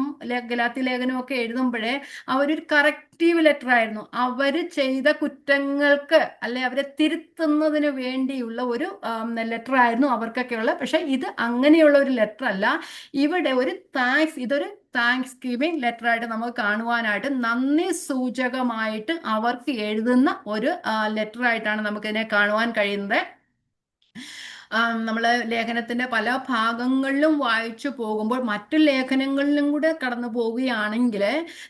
ഗലാത്യ ലേഖനം ഒക്കെ എഴുതുമ്പോഴേ അവരൊരു കറക്റ്റീവ് ലെറ്റർ ആയിരുന്നു. അവര് ചെയ്ത കുറ്റങ്ങൾക്ക് അല്ലെ അവരെ തിരുത്തുന്നതിന് വേണ്ടിയുള്ള ഒരു ലെറ്റർ ആയിരുന്നു അവർക്കൊക്കെ ഉള്ളത്. പക്ഷെ ഇത് അങ്ങനെയുള്ള ഒരു ലെറ്റർ അല്ല. ഇവിടെ ഒരു ഇതൊരു താങ്ക്സ് ഗിവിംഗ് ലെറ്റർ ആയിട്ട് നമുക്ക് കാണുവാനായിട്ട്, നന്ദി സൂചകമായിട്ട് അവർക്ക് എഴുതുന്ന ഒരു ലെറ്റർ ആയിട്ടാണ് നമുക്കിതിനെ കാണുവാൻ കഴിയുന്നത്. നമ്മൾ ലേഖനത്തിന്റെ പല ഭാഗങ്ങളിലും വായിച്ചു പോകുമ്പോൾ മറ്റു ലേഖനങ്ങളിലും കൂടെ കടന്നു പോവുകയാണെങ്കിൽ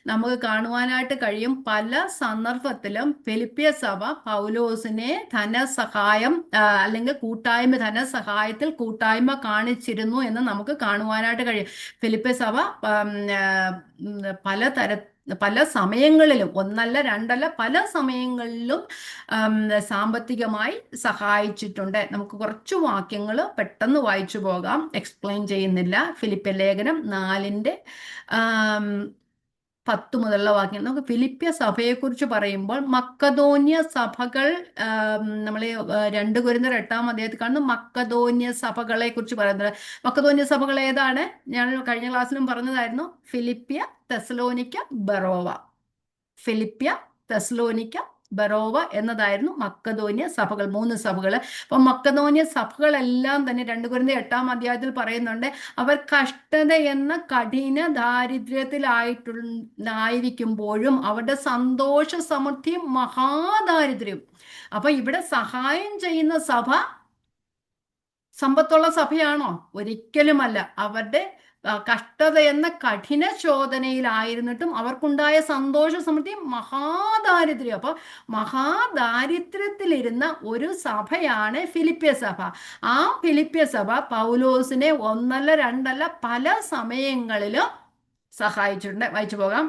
നമുക്ക് കാണുവാനായിട്ട് കഴിയും, പല സന്ദർഭത്തിലും ഫിലിപ്പിയ സഭ പൗലോസിനെ ധനസഹായം അല്ലെങ്കിൽ ധനസഹായത്തിൽ കൂട്ടായ്മ കാണിച്ചിരുന്നു എന്ന് നമുക്ക് കാണുവാനായിട്ട് കഴിയും. ഫിലിപ്പിയ സഭ പല സമയങ്ങളിലും, ഒന്നല്ല രണ്ടല്ല, പല സമയങ്ങളിലും സാമ്പത്തികമായി സഹായിച്ചിട്ടുണ്ട്. നമുക്ക് കുറച്ച് വാക്യങ്ങൾ പെട്ടെന്ന് വായിച്ചു പോകാം, എക്സ്പ്ലെയിൻ ചെയ്യുന്നില്ല. ഫിലിപ്പിയ ലേഖനം 4:10 മുതലുള്ള വാക്യം. നമുക്ക് ഫിലിപ്പിയ സഭയെക്കുറിച്ച് പറയുമ്പോൾ മക്കതോന്യ സഭകൾ, നമ്മൾ 2 കൊരിന്ത്യർ 8-ാം അധ്യായത്തിൽ കാണുന്ന മക്കതോന്യ സഭകളെ കുറിച്ച് പറയുന്നത്. മക്കതോന്യ സഭകൾ ഏതാണ്? ഞാൻ കഴിഞ്ഞ ക്ലാസ്സിലും പറഞ്ഞതായിരുന്നു. ഫിലിപ്പിയ, തെസലോനിക്ക, ബറോവ. ഫിലിപ്പിയ, തെസലോനിക്ക, ബറോവ എന്നതായിരുന്നു മക്കതോന്യ സഭകൾ, 3 സഭകൾ. അപ്പൊ മക്കതോന്യ സഭകളെല്ലാം തന്നെ 2 കൊരിന്ത്യർ 8-ാം അധ്യായത്തിൽ പറയുന്നുണ്ട്, അവർ കഷ്ടത എന്ന കഠിന ദാരിദ്ര്യത്തിലായിരിക്കുമ്പോഴും അവരുടെ സന്തോഷ സമൃദ്ധിയും മഹാദാരിദ്ര്യം. അപ്പൊ ഇവിടെ സഹായം ചെയ്യുന്ന സഭ സമ്പത്തുള്ള സഭയാണോ? ഒരിക്കലുമല്ല. അവരുടെ കഷ്ടത എന്ന കഠിന ചോദനയിലായിരുന്നിട്ടും അവർക്കുണ്ടായ സന്തോഷ സമൃദ്ധി മഹാദാരിദ്ര്യം. അപ്പൊ മഹാദാരിദ്ര്യത്തിലിരുന്ന ഒരു സഭയാണ് ഫിലിപ്പിയ സഭ. ആ ഫിലിപ്പിയ സഭ പൗലോസിനെ ഒന്നല്ല രണ്ടല്ല പല സമയങ്ങളിലും സഹായിച്ചിട്ടുണ്ട്. വായിച്ചു പോകാം.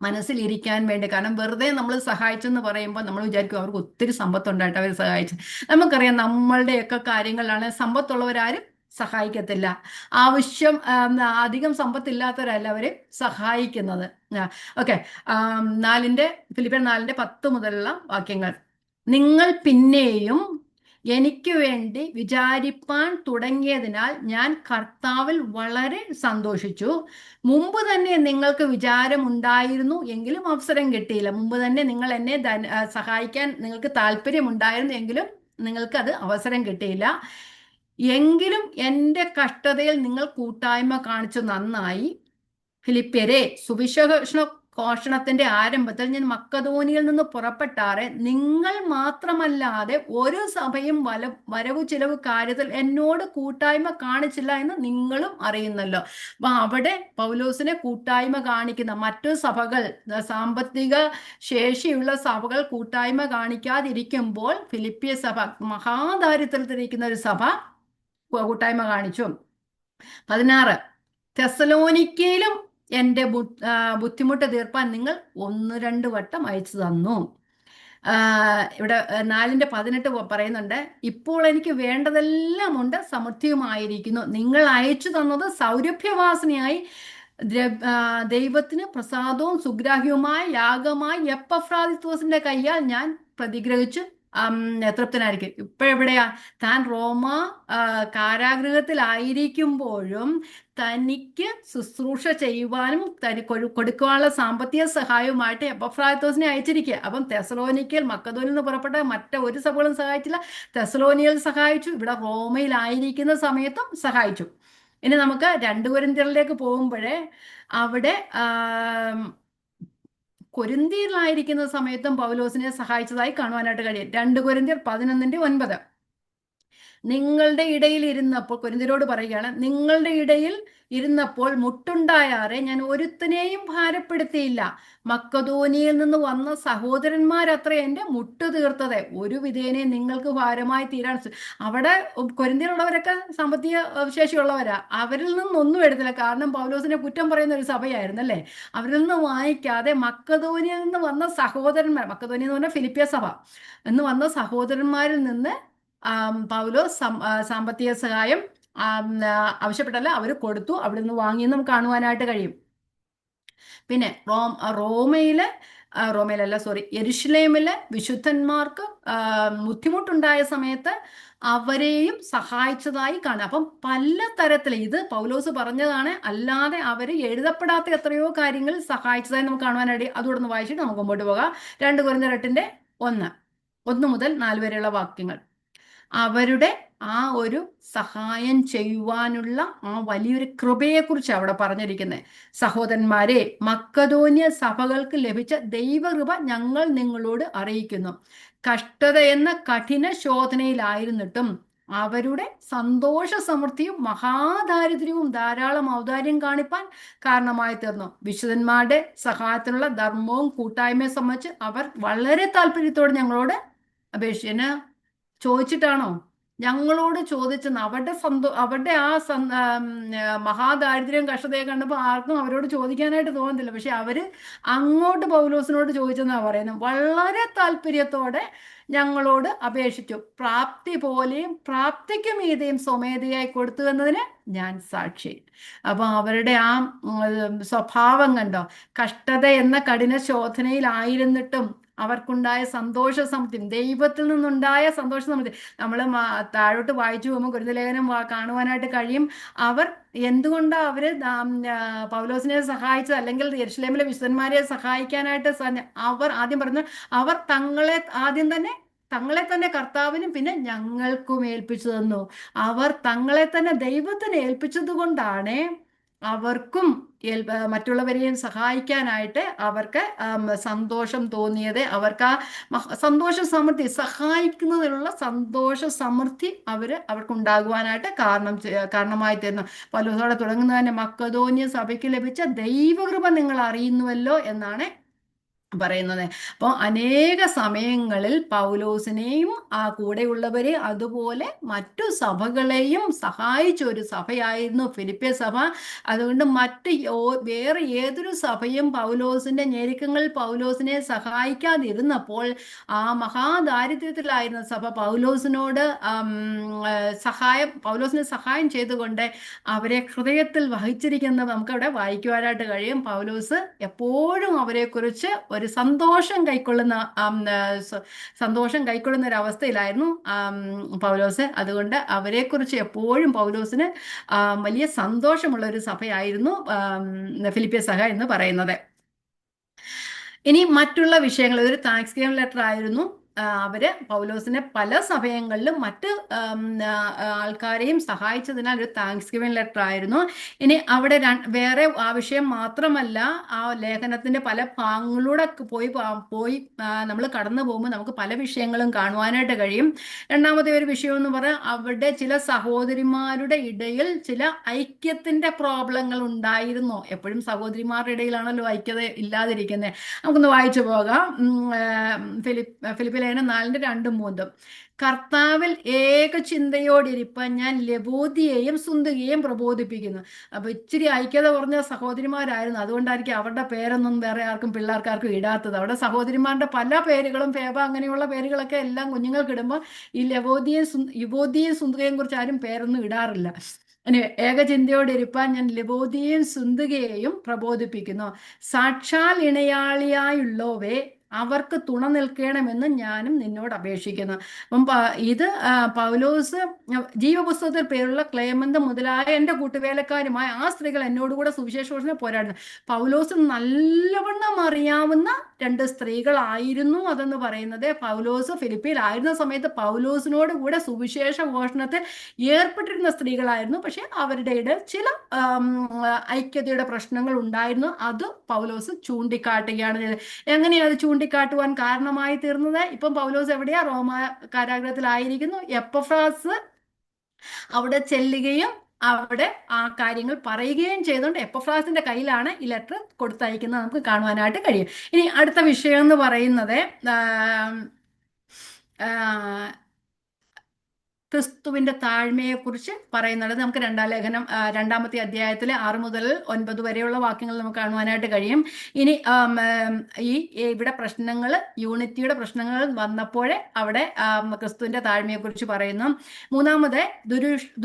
മനസ്സിലിരിക്കാൻ വേണ്ടി. കാരണം വെറുതെ നമ്മൾ സഹായിച്ചെന്ന് പറയുമ്പോൾ നമ്മൾ വിചാരിക്കും അവർക്ക് ഒത്തിരി സമ്പത്തുണ്ടായിട്ട് അവർ സഹായിച്ചു. നമുക്കറിയാം നമ്മളുടെയൊക്കെ കാര്യങ്ങളിലാണ് സമ്പത്തുള്ളവരാരും സഹായിക്കത്തില്ല. ആവശ്യം അധികം സമ്പത്തില്ലാത്തവരല്ല അവരെ സഹായിക്കുന്നത്. ഓക്കെ, ഫിലിപ്പിയർ 4:10 മുതലുള്ള വാക്യങ്ങൾ. നിങ്ങൾ പിന്നെയും എനിക്ക് വേണ്ടി വിചാരിപ്പാൻ തുടങ്ങിയതിനാൽ ഞാൻ കർത്താവിൽ വളരെ സന്തോഷിച്ചു. മുമ്പ് തന്നെ നിങ്ങൾക്ക് വിചാരമുണ്ടായിരുന്നു, എങ്കിലും അവസരം കിട്ടിയില്ല. മുമ്പ് തന്നെ നിങ്ങൾ എന്നെ സഹായിക്കാൻ നിങ്ങൾക്ക് താല്പര്യമുണ്ടായിരുന്നു, എങ്കിലും നിങ്ങൾക്ക് അത് അവസരം കിട്ടിയില്ല. എങ്കിലും എൻ്റെ കഷ്ടതയിൽ നിങ്ങൾ കൂട്ടായ്മ കാണിച്ചു, നന്നായി. ഫിലിപ്പ്യരെ, സുവിശേഷ ഘോഷണത്തിന്റെ ആരംഭത്തിൽ ഞാൻ മക്കതോനിയിൽ നിന്ന് പുറപ്പെട്ടാറെ നിങ്ങൾ മാത്രമല്ലാതെ ഒരു സഭയും വരവു ചിലവ് കാര്യത്തിൽ എന്നോട് കൂട്ടായ്മ കാണിച്ചില്ല എന്ന് നിങ്ങളും അറിയുന്നല്ലോ. അപ്പൊ അവിടെ പൗലോസിനെ കൂട്ടായ്മ കാണിക്കുന്ന മറ്റു സഭകൾ, സാമ്പത്തിക ശേഷിയുള്ള സഭകൾ കൂട്ടായ്മ കാണിക്കാതിരിക്കുമ്പോൾ ഫിലിപ്പിയ സഭ, മഹാദാരിദ്ര്യത്തിലിരിക്കുന്ന ഒരു സഭ, കൂട്ടായ്മ കാണിച്ചു. 16, തെസ്സലോനിക്കയിലും എൻ്റെ ബുദ്ധിമുട്ട് തീർപ്പാൻ നിങ്ങൾ 1-2 വട്ടം അയച്ചു തന്നു. ഇവിടെ 4:18 പറയുന്നുണ്ട്, ഇപ്പോൾ എനിക്ക് വേണ്ടതെല്ലാം ഉണ്ട്, സമൃദ്ധിയുമായിരിക്കുന്നു. നിങ്ങൾ അയച്ചു തന്നത് സൗരഭ്യവാസനയായി ദൈവത്തിന് പ്രസാദവും സുഗ്രാഹ്യവുമായ യാഗമായി എപ്പഫ്രാദിത്തോസിന്റെ കയ്യാൽ ഞാൻ പ്രതിഗ്രഹിച്ചു തൃപ്തനായിരിക്കും. ഇപ്പോഴെവിടെയാ? താൻ റോമ കാരാഗൃഹത്തിലായിരിക്കുമ്പോഴും തനിക്ക് ശുശ്രൂഷ ചെയ്യുവാനും കൊടുക്കുവാനുള്ള സാമ്പത്തിക സഹായവുമായിട്ട് എപ്പഫ്രാദിത്തോസിനെ അയച്ചിരിക്കുക. അപ്പം തെസലോനിക്കയിൽ, മക്കതോനിൽ നിന്ന് പുറപ്പെട്ട ഒരു സഭകളും സഹായിച്ചില്ല. തെസലോനിയയിൽ സഹായിച്ചു, ഇവിടെ റോമയിലായിരിക്കുന്ന സമയത്തും സഹായിച്ചു. ഇനി നമുക്ക് 2 കൊരിന്ത്യരിലേക്ക് പോകുമ്പോഴേ അവിടെ കൊരിന്ത്യയിലായിരിക്കുന്ന സമയത്തും പൗലോസിനെ സഹായിച്ചതായി കാണുവാനായിട്ട് കഴിയും. 2 കൊരിന്ത്യർ 11:9. നിങ്ങളുടെ ഇടയിൽ ഇരുന്നപ്പോൾ, കൊരിന്ത്യരോട് പറയുകയാണ്, നിങ്ങളുടെ ഇടയിൽ ഇരുന്നപ്പോൾ മുട്ടുണ്ടായാറെ ഞാൻ ഒരുത്തനെയും ഭാരപ്പെടുത്തിയില്ല. മക്കതോനിയിൽ നിന്ന് വന്ന സഹോദരന്മാരത്ര എൻ്റെ മുട്ട് തീർത്തത്. ഒരു വിധേനെ നിങ്ങൾക്ക് ഭാരമായി തീരാൻ അവിടെ കൊരിന്ത്യയിലുള്ളവരൊക്കെ സാമ്പത്തിക ശേഷിയുള്ളവരാ. അവരിൽ നിന്നൊന്നും എടുത്തില്ല. കാരണം പൗലോസിനെ കുറ്റം പറയുന്ന ഒരു സഭയായിരുന്നു അല്ലേ. അവരിൽ നിന്ന് വാങ്ങിക്കാതെ മക്കതോനിയിൽ നിന്ന് വന്ന സഹോദരന്മാർ, മക്കതോനിയ എന്ന് പറഞ്ഞാൽ ഫിലിപ്പിയ സഭ എന്ന് വന്ന സഹോദരന്മാരിൽ നിന്ന് പൗലോസ് സാമ്പത്തിക സഹായം ആവശ്യപ്പെട്ടല്ല, അവർ കൊടുത്തു. അവിടെ നിന്ന് വാങ്ങിയെന്ന് നമുക്ക് കാണുവാനായിട്ട് കഴിയും. പിന്നെ റോമയിലല്ല, സോറി, യെരുശലേമിലെ വിശുദ്ധന്മാർക്ക് ബുദ്ധിമുട്ടുണ്ടായ സമയത്ത് അവരെയും സഹായിച്ചതായി കാണാം. അപ്പം പല തരത്തിൽ ഇത് പൗലോസ് പറഞ്ഞതാണ്, അല്ലാതെ അവർ എഴുതപ്പെടാത്ത എത്രയോ കാര്യങ്ങൾ സഹായിച്ചതായി നമുക്ക് കാണുവാനായിട്ട്. അതുകൂടെ ഒന്ന് വായിച്ചിട്ട് നമുക്ക് മുമ്പോട്ട് പോകാം. 2 കൊരിന്ത്യർ 8:1 മുതൽ 4 വരെയുള്ള വാക്യങ്ങൾ. അവരുടെ ആ ഒരു സഹായം ചെയ്യുവാനുള്ള ആ വലിയൊരു കൃപയെക്കുറിച്ച് അവിടെ പറഞ്ഞിരിക്കുന്നത്. സഹോദരന്മാരെ, മക്കതോന്യ സഭകൾക്ക് ലഭിച്ച ദൈവകൃപ ഞങ്ങൾ നിങ്ങളോട് അറിയിക്കുന്നു. കഷ്ടത എന്ന കഠിന ശോധനയിലായിരുന്നിട്ടും അവരുടെ സന്തോഷ സമൃദ്ധിയും മഹാദാരിദ്ര്യവും ധാരാളം ഔദാര്യം കാണിപ്പാൻ കാരണമായി തീർന്നു. വിശുദ്ധന്മാരുടെ സഹായത്തിനുള്ള ധർമ്മവും കൂട്ടായ്മയെ സംബന്ധിച്ച് അവർ വളരെ താല്പര്യത്തോടെ ഞങ്ങളോട് അപേക്ഷിച്ച് ചോദിച്ചിട്ടാണോ? ഞങ്ങളോട് ചോദിച്ചെന്ന്. അവരുടെ ആ മഹാദാരിദ്ര്യം കഷ്ടതയെ കണ്ടപ്പോൾ ആർക്കും അവരോട് ചോദിക്കാനായിട്ട് തോന്നുന്നില്ല. പക്ഷെ അവര് അങ്ങോട്ട് പൗലോസിനോട് ചോദിച്ചെന്നാണ് പറയുന്നത്. വളരെ താല്പര്യത്തോടെ ഞങ്ങളോട് അപേക്ഷിച്ചു. പ്രാപ്തി പോലെയും പ്രാപ്തിക്ക് മീതെയും സ്വമേധയായി കൊടുത്തു എന്നതിന് ഞാൻ സാക്ഷി. അപ്പൊ അവരുടെ ആ സ്വഭാവം കണ്ടോ? കഷ്ടത എന്ന കഠിന ശോധനയിലായിരുന്നിട്ടും അവർക്കുണ്ടായ സന്തോഷ സമൃദ്ധി, ദൈവത്തിൽ നിന്നുണ്ടായ സന്തോഷ സമൃദ്ധി നമ്മൾ താഴോട്ട് വായിച്ചു പോകുമ്പോൾ കൊരിന്ത്യർ ലേഖനം കാണുവാനായിട്ട് കഴിയും. അവർ എന്തുകൊണ്ടാണ് അവര് പൗലോസിനെ സഹായിച്ചത്, അല്ലെങ്കിൽ യെരുശലേമിലെ വിശുദ്ധന്മാരെ സഹായിക്കാനായിട്ട് അവർ ആദ്യം പറഞ്ഞു, അവർ തങ്ങളെ തന്നെ കർത്താവിനും പിന്നെ ഞങ്ങൾക്കും ഏൽപ്പിച്ചു തന്നു. അവർ തങ്ങളെ തന്നെ ദൈവത്തിന് ഏൽപ്പിച്ചത് കൊണ്ടാണ് അവർക്കും മറ്റുള്ളവരെയും സഹായിക്കാനായിട്ട് അവർക്ക് സന്തോഷം തോന്നിയത്. അവർക്ക് ആ സന്തോഷ സമൃദ്ധി, സഹായിക്കുന്നതിനുള്ള സന്തോഷ സമൃദ്ധി അവർക്കുണ്ടാകുവാനായിട്ട് കാരണമായി തീർന്നു. പൗലോസോടെ തുടങ്ങുന്നത് തന്നെ മക്കതോന്യ സഭയ്ക്ക് ലഭിച്ച ദൈവകൃപ നിങ്ങൾ അറിയുന്നുവല്ലോ എന്നാണ് പറയുന്നത്. അപ്പോൾ അനേക സമയങ്ങളിൽ പൗലോസിനെയും ആ കൂടെയുള്ളവരെ അതുപോലെ മറ്റു സഭകളെയും സഹായിച്ച ഒരു സഭയായിരുന്നു ഫിലിപ്പിയ സഭ. അതുകൊണ്ട് വേറെ ഏതൊരു സഭയും പൗലോസിന്റെ ഞെരുക്കങ്ങളിൽ പൗലോസിനെ സഹായിക്കാതിരുന്നപ്പോൾ ആ മഹാദാരിദ്ര്യത്തിലായിരുന്ന സഭ പൗലോസിനെ സഹായം ചെയ്തുകൊണ്ട് അവരെ ഹൃദയത്തിൽ വഹിച്ചിരിക്കുന്നത് നമുക്കവിടെ വായിക്കുവാനായിട്ട് കഴിയും. പൗലോസ് എപ്പോഴും അവരെക്കുറിച്ച് ഒരു സന്തോഷം കൈക്കൊള്ളുന്ന ഒരു അവസ്ഥയിലായിരുന്നു പൗലോസ്. അതുകൊണ്ട് അവരെക്കുറിച്ച് എപ്പോഴും പൗലോസിന് വലിയ സന്തോഷമുള്ള ഒരു സഭയായിരുന്നു ഫിലിപ്പിയ സഭ എന്ന് പറയുന്നത്. ഇനി മറ്റുള്ള വിഷയങ്ങൾ, ഇതൊരു താങ്ക്സ് ഗിവിംഗ് ലെറ്റർ ആയിരുന്നു. അവര് പൗലോസിനെ പല സമയങ്ങളിലും മറ്റ് ആൾക്കാരെയും സഹായിച്ചതിനാൽ ഒരു താങ്ക്സ് ഗിവിംഗ് ലെറ്റർ ആയിരുന്നു. ഇനി അവിടെ വേറെ ആ വിഷയം മാത്രമല്ല, ആ ലേഖനത്തിന്റെ പല ഭാഗങ്ങളിലൂടെ പോയി നമ്മൾ കടന്നു പോകുമ്പോൾ നമുക്ക് പല വിഷയങ്ങളും കാണുവാനായിട്ട് കഴിയും. രണ്ടാമത്തെ ഒരു വിഷയം എന്ന് പറഞ്ഞാൽ അവിടെ ചില സഹോദരിമാരുടെ ഇടയിൽ ചില ഐക്യത്തിന്റെ പ്രോബ്ലങ്ങൾ ഉണ്ടായിരുന്നു. എപ്പോഴും സഹോദരിമാരുടെ ഇടയിലാണല്ലോ ഐക്യത ഇല്ലാതിരിക്കുന്നത്. നമുക്കൊന്ന് വായിച്ചു പോകാം. ഫിലിപ്പിയ ലേഖനം 4:2-3. കർത്താവിൽ ഏക ചിന്തയോടിരിപ്പാൻ ഞാൻ ലബോദിയെയും സുന്ദകിയെയും പ്രബോധിപ്പിക്കുന്നു. അപ്പൊ ഇച്ചിരി ഐക്യത കുറഞ്ഞ സഹോദരിമാരായിരുന്നു. അതുകൊണ്ടായിരിക്കും അവരുടെ പേരൊന്നും വേറെ പിള്ളേർക്കാർക്കും ഇടാത്തത്. അവിടെ സഹോദരിമാരുടെ പല പേരുകളും, ഫേബ അങ്ങനെയുള്ള പേരുകളൊക്കെ എല്ലാം കുഞ്ഞുങ്ങൾക്ക് ഇടുമ്പോൾ ഈ യുവോദിയെയും സുന്ദകയെയും കുറിച്ച് ആരും പേരൊന്നും ഇടാറില്ല. ഏകചിന്തയോടിരിപ്പാൻ ഞാൻ ലബോദിയെയും സുന്ദകയെയും പ്രബോധിപ്പിക്കുന്നു. സാക്ഷാൽ ഇണയാളിയായുള്ളവേ, അവർക്ക് തുണ നിൽക്കണമെന്ന് ഞാനും നിന്നോട് അപേക്ഷിക്കുന്നു. അപ്പം ഇത് പൗലോസ് ജീവപുസ്തകത്തിൽ പേരുള്ള ക്ലേമന്ത് മുതലായ എൻ്റെ കൂട്ടുവേലക്കാരുമായ ആ സ്ത്രീകൾ എന്നോടുകൂടെ സുവിശേഷഘോഷണ പോരാടുന്നു. പൗലോസ് നല്ലവണ്ണം അറിയാവുന്ന 2 സ്ത്രീകളായിരുന്നു അതെന്ന് പറയുന്നത്. പൗലോസ് ഫിലിപ്പിയിലായിരുന്ന സമയത്ത് പൗലോസിനോട് കൂടെ സുവിശേഷ ഘോഷണത്തിൽ ഏർപ്പെട്ടിരുന്ന സ്ത്രീകളായിരുന്നു. പക്ഷെ അവരുടെ ഇടയിൽ ചില ഐക്യതയുടെ പ്രശ്നങ്ങൾ ഉണ്ടായിരുന്നു. അത് പൗലോസ് ചൂണ്ടിക്കാട്ടുകയാണ്. എങ്ങനെയാണ് അത് ചൂണ്ടിക്കാട്ടുവാൻ കാരണമായി തീർന്നത്? ഇപ്പം പൗലോസ് എവിടെയാ? റോമ കാരാഗ്രഹത്തിലായിരിക്കുന്നു. എപ്പഫ്രാസ് അവിടെ ചെല്ലുകയും അവിടെ ആ കാര്യങ്ങൾ പറയുകയും ചെയ്തുകൊണ്ട് എപ്പഫ്രാസിന്റെ കയ്യിലാണ് ഈ ലെറ്റർ കൊടുത്തയക്കുന്നത് നമുക്ക് കാണുവാനായിട്ട് കഴിയും. ഇനി അടുത്ത വിഷയം എന്ന് പറയുന്നത് ക്രിസ്തുവിന്റെ താഴ്മയെക്കുറിച്ച് പറയുന്നത് നമുക്ക് രണ്ടാം ലേഖനം രണ്ടാമത്തെ അധ്യായത്തിലെ 6 മുതൽ 9 വരെയുള്ള വാക്യങ്ങൾ നമുക്ക് കാണുവാനായിട്ട് കഴിയും. ഇനി ഈ ഇവിടെ പ്രശ്നങ്ങൾ, യൂണിറ്റിയുടെ പ്രശ്നങ്ങൾ വന്നപ്പോഴേ അവിടെ ക്രിസ്തുവിന്റെ താഴ്മയെക്കുറിച്ച് പറയുന്നു. മൂന്നാമത്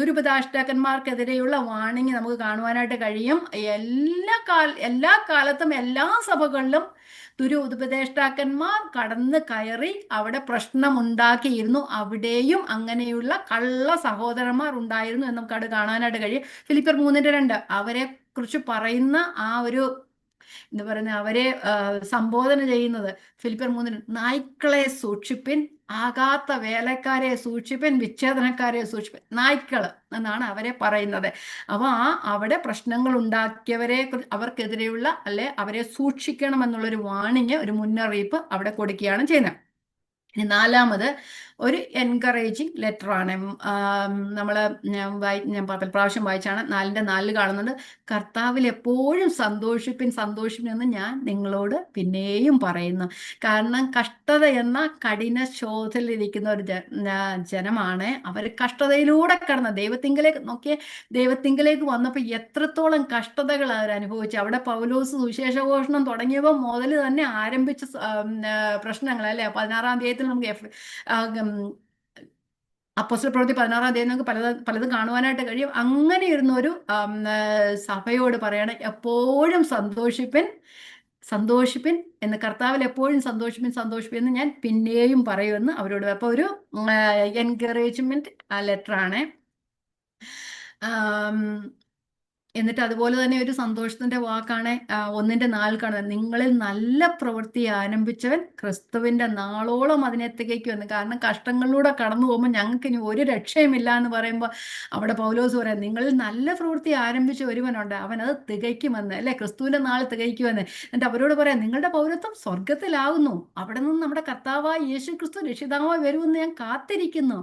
ദുരുപദേഷ്ടാക്കന്മാർക്കെതിരെയുള്ള വാണിംഗ് നമുക്ക് കാണുവാനായിട്ട് കഴിയും. എല്ലാ കാലത്തും എല്ലാ സഭകളിലും ഉപദേഷ്ടാക്കന്മാർ കടന്ന് കയറി അവിടെ പ്രശ്നമുണ്ടാക്കിയിരുന്നു. അവിടെയും അങ്ങനെയുള്ള കള്ള സഹോദരന്മാർ ഉണ്ടായിരുന്നു എന്ന് നമുക്ക് അവിടെ കാണാനായിട്ട് കഴിയും. ഫിലിപ്പിയർ 3:2 അവരെ കുറിച്ച് പറയുന്ന ആ ഒരു എന്ന് പറയുന്ന അവരെ സംബോധന ചെയ്യുന്നത് ഫിലിപ്പിയർ 3 നായ്ക്കളെ സൂക്ഷിപ്പിൻ, ആകാത്ത വേലക്കാരെ സൂക്ഷിപ്പിൻ, വിച്ഛേദനക്കാരെ സൂക്ഷിപ്പിൻ. നായ്ക്കള് എന്നാണ് അവരെ പറയുന്നത്. അപ്പൊ അവിടെ പ്രശ്നങ്ങൾ ഉണ്ടാക്കിയവരെ അവർക്കെതിരെയുള്ള അല്ലെ അവരെ സൂക്ഷിക്കണം എന്നുള്ളൊരു വാണിങ്, ഒരു മുന്നറിയിപ്പ് അവിടെ കൊടുക്കുകയാണ് ചെയ്യുന്നത്. ഇനി നാലാമത് ഒരു എൻകറേജിങ് ലെറ്ററാണ്. നമ്മൾ ഞാൻ 10 പ്രാവശ്യം വായിച്ചാണ് 4:4 കാണുന്നത്. കർത്താവിൽ എപ്പോഴും സന്തോഷിപ്പിൻ സന്തോഷിപ്പിൻ എന്ന് ഞാൻ നിങ്ങളോട് പിന്നെയും പറയുന്നു. കാരണം കഷ്ടത എന്ന കഠിന ശോധനയിലിരിക്കുന്ന ഒരു ജനമാണ്. അവർ കഷ്ടതയിലൂടെ കടന്ന ദൈവത്തിങ്കലേക്ക് നോക്കിയ ദൈവത്തിങ്കലേക്ക് വന്നപ്പോൾ എത്രത്തോളം കഷ്ടതകൾ അവർ അനുഭവിച്ചു. അവിടെ പൗലോസ് സുവിശേഷഘോഷണം തുടങ്ങിയപ്പോൾ മുതൽ തന്നെ ആരംഭിച്ച പ്രശ്നങ്ങൾ അല്ലെ. 16-ാം അധ്യായത്തിൽ നമുക്ക് അപ്പോസ്തല പ്രവൃത്തി 16-ാം അധ്യായം നമുക്ക് പലതും കാണുവാനായിട്ട് കഴിയും. അങ്ങനെ ഇരുന്ന ഒരു സഭയോട് പറയണ എപ്പോഴും സന്തോഷിപ്പിൻ എന്ന്, കർത്താവിൽ എപ്പോഴും സന്തോഷിപ്പിൻ എന്ന് ഞാൻ പിന്നെയും പറയുമെന്ന് അവരോട്. അപ്പോൾ ഒരു എൻകറേജ്മെന്റ് ലെറ്ററാണ്. എന്നിട്ട് അതുപോലെ തന്നെ ഒരു സന്തോഷത്തിന്റെ വാക്കാണ് 1:4 കാണുന്നത്. നിങ്ങളിൽ നല്ല പ്രവൃത്തി ആരംഭിച്ചവൻ ക്രിസ്തുവിന്റെ നാളോളം അതിനെ തികയ്ക്കുമെന്ന്. കാരണം കഷ്ടങ്ങളിലൂടെ കടന്നു പോകുമ്പോൾ ഞങ്ങൾക്ക് ഇനി ഒരു രക്ഷയുമില്ല എന്ന് പറയുമ്പോൾ അവിടെ പൗലോസ് പറയാം, നിങ്ങളിൽ നല്ല പ്രവൃത്തി ആരംഭിച്ച ഒരുവനുണ്ട്, അവൻ അത് തികയ്ക്കുമെന്ന് അല്ലെ, ക്രിസ്തുവിന്റെ നാൾ തികയ്ക്കുമെന്ന്. എന്നിട്ട് അവരോട് പറയാം, നിങ്ങളുടെ പൗരത്വം സ്വർഗത്തിലാകുന്നു, അവിടെ നിന്ന് നമ്മുടെ കർത്താവായ യേശു ക്രിസ്തു രക്ഷിതാവായി വരുമെന്ന് ഞാൻ കാത്തിരിക്കുന്നു.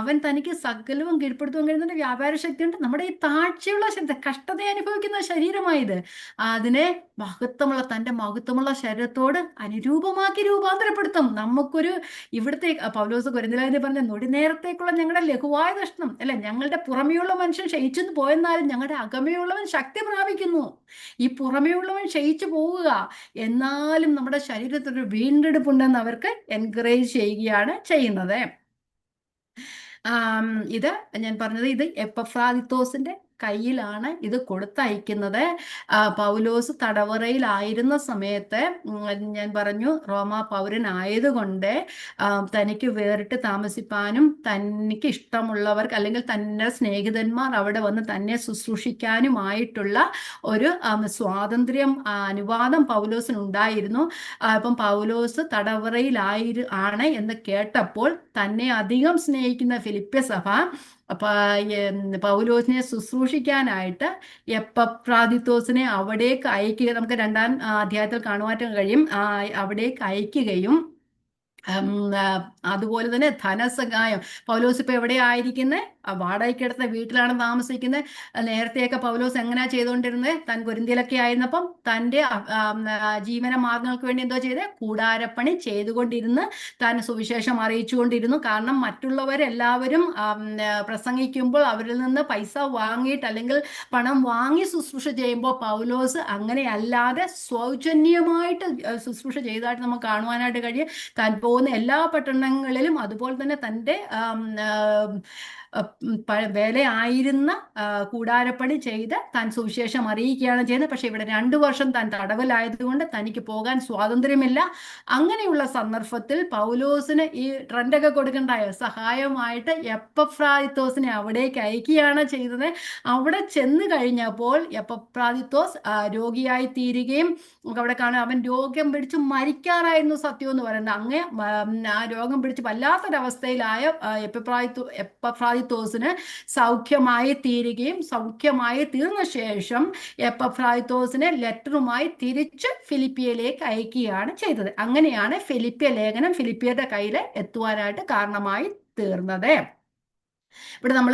അവൻ തനിക്ക് സകലവും കീഴ്പ്പെടുത്തുവാൻ കഴിയുന്ന വ്യാപാര ശക്തിയുണ്ട്. നമ്മുടെ ഈ താഴ്ചയുള്ള കഷ്ടത അനുഭവിക്കുന്ന ശരീരമായത് അതിനെ തന്റെ മഹത്വമുള്ള ശരീരത്തോട് അനുരൂപമാക്കി രൂപാന്തരപ്പെടുത്തും. നമുക്കൊരു ഇവിടുത്തെ പൗലോസ് കൊരിന്ത്യർ പറഞ്ഞ നൊടി നേരത്തേക്കുള്ള ഞങ്ങളുടെ ലഘുവായ ദർശനം അല്ലെ, ഞങ്ങളുടെ പുറമെയുള്ള മനുഷ്യൻ ക്ഷയിച്ചു പോയെന്നാലും ഞങ്ങളുടെ അകമേയുള്ളവൻ ശക്തി പ്രാപിക്കുന്നു. ഈ പുറമെയുള്ളവൻ ക്ഷയിച്ചു പോവുക, എന്നാലും നമ്മുടെ ശരീരത്തിൽ ഒരു വീണ്ടെടുപ്പുണ്ടെന്ന് അവർക്ക് എൻകറേജ് ചെയ്യുകയാണ് ചെയ്യുന്നത്. ഇത് ഞാൻ പറഞ്ഞത്, ഇത് എപ്പഫ്രാദിത്തോസിന്റെ കയ്യിലാണ് ഇത് കൊടുത്തയക്കുന്നത്. പൗലോസ് തടവറയിലായിരുന്ന സമയത്ത് ഞാൻ പറഞ്ഞു, റോമാ പൗരനായതുകൊണ്ട് തനിക്ക് വേറിട്ട് താമസിപ്പാനും തനിക്ക് ഇഷ്ടമുള്ളവർക്ക് അല്ലെങ്കിൽ തൻ്റെ സ്നേഹിതന്മാർ അവിടെ വന്ന് തന്നെ ശുശ്രൂഷിക്കാനുമായിട്ടുള്ള ഒരു സ്വാതന്ത്ര്യം, അനുവാദം പൗലോസിനുണ്ടായിരുന്നു. അപ്പം പൗലോസ് ആണ് എന്ന് കേട്ടപ്പോൾ തന്നെ അധികം സ്നേഹിക്കുന്ന ഫിലിപ്പ്യ സഭ പൗലോസിനെ ശുശ്രൂഷിക്കാനായിട്ട് എപ്പഫ്രാദിത്തോസിനെ അവിടേക്ക് അയക്കുക. നമുക്ക് 2-ാം അധ്യായത്തിൽ കാണുവാൻ കഴിയും. അവിടേക്ക് അയക്കുകയും അതുപോലെ തന്നെ ധനസഹായം. പൗലോസ് ഇപ്പൊ എവിടെയാ ആയിരിക്കുന്നത്? വാടകയ്ക്കെടുത്ത വീട്ടിലാണ് താമസിക്കുന്നത്. നേരത്തെയൊക്കെ പൗലോസ് എങ്ങനെയാ ചെയ്തുകൊണ്ടിരുന്നത്? താൻ കൊരിന്ത്യയിലൊക്കെ ആയിരുന്നപ്പം തൻ്റെ ജീവന മാർഗങ്ങൾക്ക് വേണ്ടി എന്തോ ചെയ്ത് കൂടാരപ്പണി ചെയ്തുകൊണ്ടിരുന്ന് താൻ സുവിശേഷം അറിയിച്ചുകൊണ്ടിരുന്നു. കാരണം മറ്റുള്ളവരെല്ലാവരും പ്രസംഗിക്കുമ്പോൾ അവരിൽ നിന്ന് പൈസ വാങ്ങിയിട്ട് അല്ലെങ്കിൽ പണം വാങ്ങി ശുശ്രൂഷ ചെയ്യുമ്പോൾ പൗലോസ് അങ്ങനെയല്ലാതെ സൗജന്യമായിട്ട് ശുശ്രൂഷ ചെയ്തതായിട്ട് നമുക്ക് കാണുവാനായിട്ട് കഴിയും. താൻ പോകുന്ന എല്ലാ പട്ടണങ്ങളിലും അതുപോലെ തന്നെ തൻ്റെ വേലയായിരുന്ന കൂടാരപ്പണി ചെയ്ത് താൻ സുവിശേഷം അറിയിക്കുകയാണ് ചെയ്യുന്നത്. പക്ഷെ ഇവിടെ 2 വർഷം താൻ തടവിലായതുകൊണ്ട് തനിക്ക് പോകാൻ സ്വാതന്ത്ര്യമില്ല. അങ്ങനെയുള്ള സന്ദർഭത്തിൽ പൗലോസിന് ഈ ട്രെൻഡൊക്കെ കൊടുക്കണ്ടായ സഹായമായിട്ട് എപ്പഫ്രാദിത്തോസിനെ അവിടേക്ക് അയക്കുകയാണ് ചെയ്തത്. അവിടെ ചെന്ന് കഴിഞ്ഞപ്പോൾ എപ്പഫ്രാദിത്തോസ് രോഗിയായി തീരുകയും അവിടെ കാണാൻ അവൻ രോഗം പിടിച്ച് മരിക്കാറായിരുന്നു സത്യം എന്ന് പറയുന്നത്. അങ്ങ് ആ രോഗം പിടിച്ച് വല്ലാത്തൊരവസ്ഥയിലായ എപ്പഫ്രാദിത്തോസിന് സൗഖ്യമായി തീരുകയും സൗഖ്യമായി തീർന്ന ശേഷം എപ്പഫ്രാദിത്തോസിനെ ലെറ്ററുമായി തിരിച്ച് ഫിലിപ്പിയയിലേക്ക് അയക്കുകയാണ് ചെയ്തത്. അങ്ങനെയാണ് ഫിലിപ്പിയ ലേഖനം ഫിലിപ്പിയരുടെ കയ്യിൽ എത്തുവാനായിട്ട് കാരണമായി തീർന്നത്. ഇവിടെ നമ്മൾ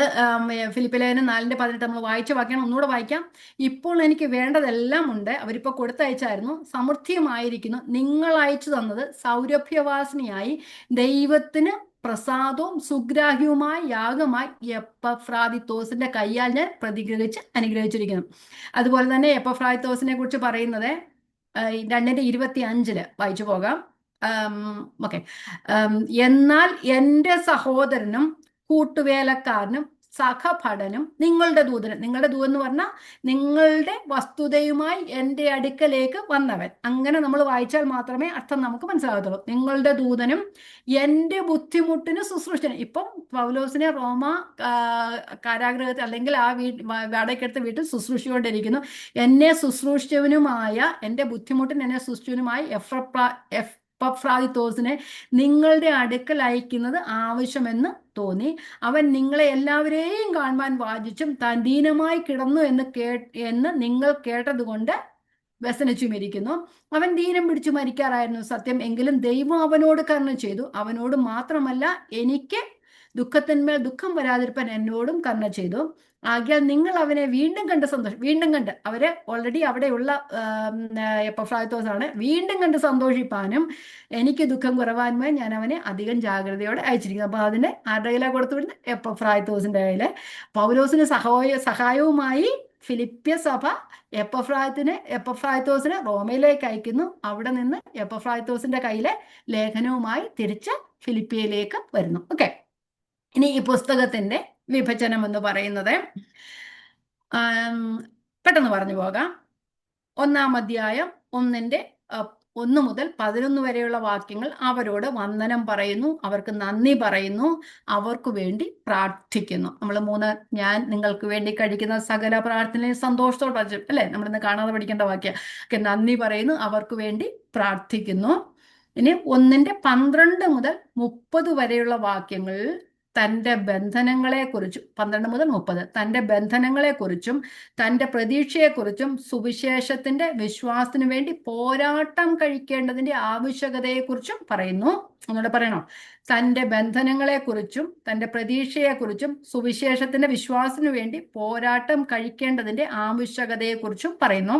ഫിലിപ്പി ലേഖനം 4:18 നമ്മൾ വായിച്ച വാക്യം ഒന്നുകൂടെ വായിക്കാം. ഇപ്പോൾ എനിക്ക് വേണ്ടതെല്ലാം ഉണ്ട്, അവരിപ്പോൾ കൊടുത്തയച്ചായിരുന്നു, സമൃദ്ധിയുമായിരിക്കുന്നു, നിങ്ങൾ അയച്ചു തന്നത് സൗരഭ്യവാസിനിയായി ദൈവത്തിന് പ്രസാദവും സുഗ്രാഹ്യവുമായ യാഗമായി എപ്പഫ്രാദിത്തോസിന്റെ കയ്യാൽ ഞാൻ പ്രതിഗ്രഹിച്ച് അനുഗ്രഹിച്ചിരിക്കുന്നു. അതുപോലെ തന്നെ എപ്പഫ്രാദിത്തോസിനെ കുറിച്ച് പറയുന്നത് 2:25 വായിച്ചു പോകാം. ഓക്കെ. എന്നാൽ എൻ്റെ സഹോദരനും കൂട്ടുവേലക്കാരനും സഹഭടനും നിങ്ങളുടെ ദൂതൻ എന്ന് പറഞ്ഞാൽ നിങ്ങളുടെ വസ്തുതയുമായി എൻ്റെ അടുക്കലേക്ക് വന്നവൻ. അങ്ങനെ നമ്മൾ വായിച്ചാൽ മാത്രമേ അർത്ഥം നമുക്ക് മനസ്സിലാകത്തുള്ളൂ. നിങ്ങളുടെ ദൂതനും എൻ്റെ ബുദ്ധിമുട്ടിന് ശുശ്രൂഷനും. ഇപ്പം പൗലോസിനെ റോമ കാരാഗ്രഹത്തിൽ അല്ലെങ്കിൽ ആ വാടകയ്ക്കെടുത്ത വീട്ടിൽ ശുശ്രൂഷിച്ചുകൊണ്ടിരിക്കുന്നു. എന്നെ ശുശ്രൂഷിച്ചവനുമായ എൻ്റെ ബുദ്ധിമുട്ടിന് എന്നെ ശുശ്രൂഷനുമായി എപ്പഫ്രാദിത്തോസിനെ നിങ്ങളുടെ അടുക്കൽ അയക്കുന്നത് ആവശ്യമെന്ന് തോന്നി. അവൻ നിങ്ങളെ എല്ലാവരെയും കാണുവാൻ വാഞ്ചിച്ചും താൻ ദീനമായി കിടന്നു എന്ന് നിങ്ങൾ കേട്ടതുകൊണ്ട് വ്യസനിച്ചുമിരിക്കുന്നു. അവൻ ദീനം പിടിച്ചു മരിക്കാറായിരുന്നു സത്യം, എങ്കിലും ദൈവം അവനോട് കരുണ ചെയ്തു. അവനോട് മാത്രമല്ല, എനിക്ക് ദുഃഖത്തിന്മേൽ ദുഃഖം വരാതിരിപ്പാൻ എന്നോടും കരുണ ചെയ്തു. ആകയാൽ നിങ്ങൾ അവനെ വീണ്ടും കണ്ട് വീണ്ടും കണ്ട്, അവരെ ഓൾറെഡി അവിടെയുള്ള എപ്പഫ്രാദിത്തോസ് ആണ്, വീണ്ടും കണ്ട് സന്തോഷിപ്പാനും എനിക്ക് ദുഃഖം കുറവാനുമായി ഞാൻ അവനെ അധികം ജാഗ്രതയോടെ അയച്ചിരിക്കുന്നു. അപ്പൊ അതിന്റെ ആരുടെ കയ്യിലാണ് കൊടുത്തു വിടുന്നത്? എപ്പഫ്രാദിത്തോസിന്റെ കയ്യില്. പൗലോസിന് സഹായവുമായി ഫിലിപ്പ്യ സഭ എപ്പഫ്രാദിത്തോസിനെ റോമയിലേക്ക് അയക്കുന്നു. അവിടെ നിന്ന് എപ്പഫ്രാദിത്തോസിന്റെ കയ്യിലെ ലേഖനവുമായി തിരിച്ച് ഫിലിപ്പിയയിലേക്ക് വരുന്നു. ഓക്കെ. ഇനി ഈ പുസ്തകത്തിന്റെ വിഭജനം എന്ന് പറയുന്നത് പെട്ടെന്ന് പറഞ്ഞു പോകാം. 1-ാം അധ്യായം 1 മുതൽ 11 വരെയുള്ള വാക്യങ്ങൾ അവരോട് വന്ദനം പറയുന്നു, അവർക്ക് നന്ദി പറയുന്നു, അവർക്ക് വേണ്ടി പ്രാർത്ഥിക്കുന്നു. നമ്മൾ ഞാൻ നിങ്ങൾക്ക് വേണ്ടി കഴിക്കുന്ന സകല പ്രാർത്ഥനയും സന്തോഷത്തോടെ പഠിച്ചു അല്ലേ, നമ്മളിന്ന് കാണാതെ പഠിക്കേണ്ട വാക്യം ഒക്കെ. നന്ദി പറയുന്നു, അവർക്ക് വേണ്ടി പ്രാർത്ഥിക്കുന്നു. ഇനി 1:12 മുതൽ 30 വരെയുള്ള വാക്യങ്ങൾ തൻ്റെ ബന്ധനങ്ങളെക്കുറിച്ചും 12 മുതൽ 30 തൻ്റെ ബന്ധനങ്ങളെക്കുറിച്ചും തൻ്റെ പ്രതീക്ഷയെക്കുറിച്ചും സുവിശേഷത്തിന്റെ വിശ്വാസത്തിനു വേണ്ടി പോരാട്ടം കഴിക്കേണ്ടതിന്റെ ആവശ്യകതയെക്കുറിച്ചും പറയുന്നു. ഒന്നുകൂടെ പറയണോ? തൻ്റെ ബന്ധനങ്ങളെക്കുറിച്ചും തൻ്റെ പ്രതീക്ഷയെക്കുറിച്ചും സുവിശേഷത്തിന്റെ വിശ്വാസത്തിനു വേണ്ടി പോരാട്ടം കഴിക്കേണ്ടതിന്റെ ആവശ്യകതയെക്കുറിച്ചും പറയുന്നു.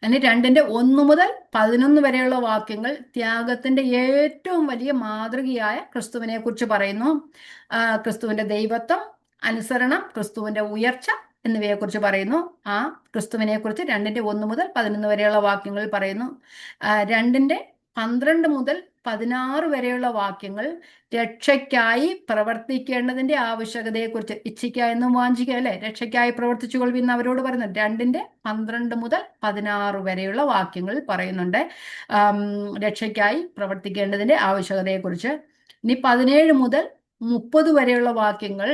അതിന് 2:1 മുതൽ 11 വരെയുള്ള വാക്യങ്ങൾ ത്യാഗത്തിന്റെ ഏറ്റവും വലിയ മാതൃകയായ ക്രിസ്തുവിനെ കുറിച്ച് പറയുന്നു. ക്രിസ്തുവിന്റെ ദൈവത്വം, അനുസരണം, ക്രിസ്തുവിന്റെ ഉയർച്ച എന്നിവയെക്കുറിച്ച് പറയുന്നു. ആ ക്രിസ്തുവിനെ കുറിച്ച് 2:1 മുതൽ 11 വരെയുള്ള വാക്യങ്ങളിൽ പറയുന്നു. 2:12 മുതൽ 16 വരെയുള്ള വാക്യങ്ങൾ രക്ഷയ്ക്കായി പ്രവർത്തിക്കേണ്ടതിന്റെ ആവശ്യകതയെക്കുറിച്ച്, ഇച്ഛിക്ക എന്നും വാഞ്ചിക്ക അല്ലെ, രക്ഷയ്ക്കായി പ്രവർത്തിച്ചുകൊള്ളുവിന്ന് അവരോട് പറയുന്നു. 2:12 മുതൽ 16 വരെയുള്ള വാക്യങ്ങളിൽ പറയുന്നുണ്ട് രക്ഷയ്ക്കായി പ്രവർത്തിക്കേണ്ടതിന്റെ ആവശ്യകതയെക്കുറിച്ച്. ഇനി 17 മുതൽ 30 വരെയുള്ള വാക്യങ്ങൾ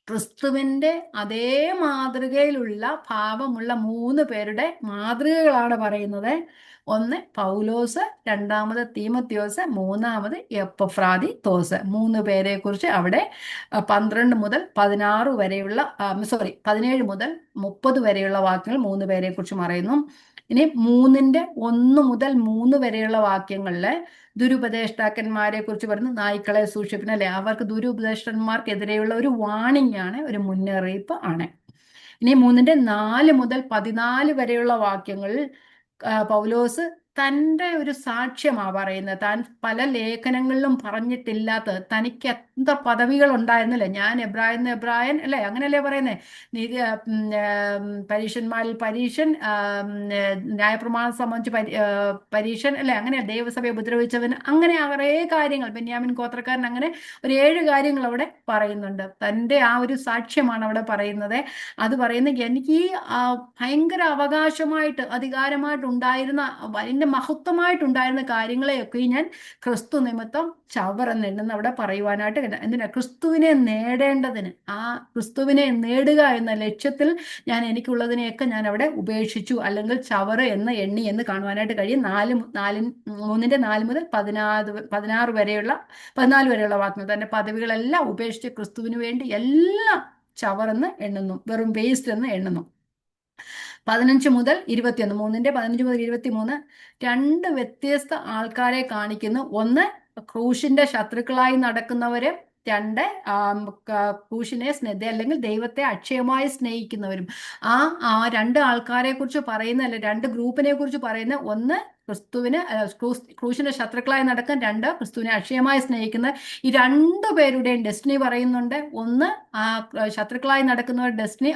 ക്രിസ്തുവിന്റെ അതേ മാതൃകയിലുള്ള ഭാവമുള്ള 3 പേരുടെ മാതൃകകളാണ് പറയുന്നത്. ഒന്ന് പൗലോസ്, രണ്ടാമത് തീമോത്തിയോസ്, മൂന്നാമത് എപ്പഫ്രാദിത്തോസ്. 3 പേരെ കുറിച്ച് അവിടെ 12 മുതൽ 16 വരെയുള്ള 17 മുതൽ 30 വരെയുള്ള വാക്യങ്ങൾ 3 പേരെ കുറിച്ച് പറയുന്നു. ഇനി 3:1 മുതൽ 3 വരെയുള്ള വാക്യങ്ങളില് ദുരുപദേഷ്ടാക്കന്മാരെ കുറിച്ച് പറയുന്നു. നായ്ക്കളെ സൂക്ഷിപ്പിന് അല്ലെ, അവർക്ക് ദുരുപദേഷ്ടന്മാർക്കെതിരെയുള്ള ഒരു വാണിംഗ് ആണ്, ഒരു മുന്നറിയിപ്പ് ആണ്. ഇനി 3:4 മുതൽ 14 വരെയുള്ള വാക്യങ്ങളിൽ പൗലോസ് തൻ്റെ ഒരു സാക്ഷ്യമാണ് പറയുന്നത്. താൻ പല ലേഖനങ്ങളിലും പറഞ്ഞിട്ടില്ലാത്തത്, തനിക്ക് എത്ര പദവികൾ ഉണ്ടായിരുന്നില്ല. ഞാൻ എബ്രായൻ അല്ലേ, അങ്ങനെയല്ലേ പറയുന്നത്. പരീക്ഷന്മാരിൽ പരീക്ഷൻ, ന്യായപ്രമാണം സംബന്ധിച്ച് പരീക്ഷൻ അല്ലെ, അങ്ങനെ ദൈവസഭയെ ഉപദ്രവിച്ചവൻ, അങ്ങനെ കുറേ കാര്യങ്ങൾ, ബെന്യാമിൻ ഗോത്രക്കാരൻ, അങ്ങനെ ഒരു 7 കാര്യങ്ങൾ അവിടെ പറയുന്നുണ്ട്. തൻ്റെ ആ ഒരു സാക്ഷ്യമാണ് അവിടെ പറയുന്നത്. അത് പറയുന്നത് എനിക്ക് ഈ ഭയങ്കര അവകാശമായിട്ട് അധികാരമായിട്ട് ഉണ്ടായിരുന്ന, അതിൻ്റെ മഹത്വമായിട്ടുണ്ടായിരുന്ന കാര്യങ്ങളെയൊക്കെ ഞാൻ ക്രിസ്തു നിമിത്തം ചവറെന്ന് അവിടെ പറയുവാനായിട്ട്. എന്തിനാ? ക്രിസ്തുവിനെ നേടേണ്ടതിന്, ആ ക്രിസ്തുവിനെ നേടുക എന്ന ലക്ഷ്യത്തിൽ ഞാൻ എനിക്കുള്ളതിനെയൊക്കെ ഞാൻ അവിടെ ഉപേക്ഷിച്ചു, അല്ലെങ്കിൽ ചവറ് എന്ന് എണ്ണി എന്ന് കാണുവാനായിട്ട് കഴിയും. 3:4 മുതൽ 14 വരെയുള്ള വാക്യങ്ങൾ തന്നെ പദവികളെല്ലാം ഉപേക്ഷിച്ച് ക്രിസ്തുവിന് വേണ്ടി എല്ലാം ചവറെന്ന് എണ്ണുന്നു, വെറും വേസ്റ്റ് എന്ന് എണ്ണുന്നു. 15 മുതൽ 21, 3:15 മുതൽ 23 2 വ്യത്യസ്ത ആൾക്കാരെ കാണിക്കുന്നു. ഒന്ന് ക്രൂശിന്റെ ശത്രുക്കളായി നടക്കുന്നവര്, രണ്ട് ക്രൂശിനെ അല്ലെങ്കിൽ ദൈവത്തെ അക്ഷയമായി സ്നേഹിക്കുന്നവരും. ആ ആ രണ്ട് ആൾക്കാരെ കുറിച്ച് പറയുന്ന, അല്ലെ രണ്ട് ഗ്രൂപ്പിനെ കുറിച്ച് പറയുന്ന, ഒന്ന് ക്രിസ്തുവിന് ക്രൂശിന്റെ ശത്രുക്കളായി നടക്കാൻ, രണ്ട് ക്രിസ്തുവിനെ അക്ഷയമായി സ്നേഹിക്കുന്ന. ഈ രണ്ടു പേരുടെയും ഡെസ്റ്റിനി പറയുന്നുണ്ട്. ഒന്ന് ആ ശത്രുക്കളായി നടക്കുന്നവരുടെ ഡെസ്റ്റിനി,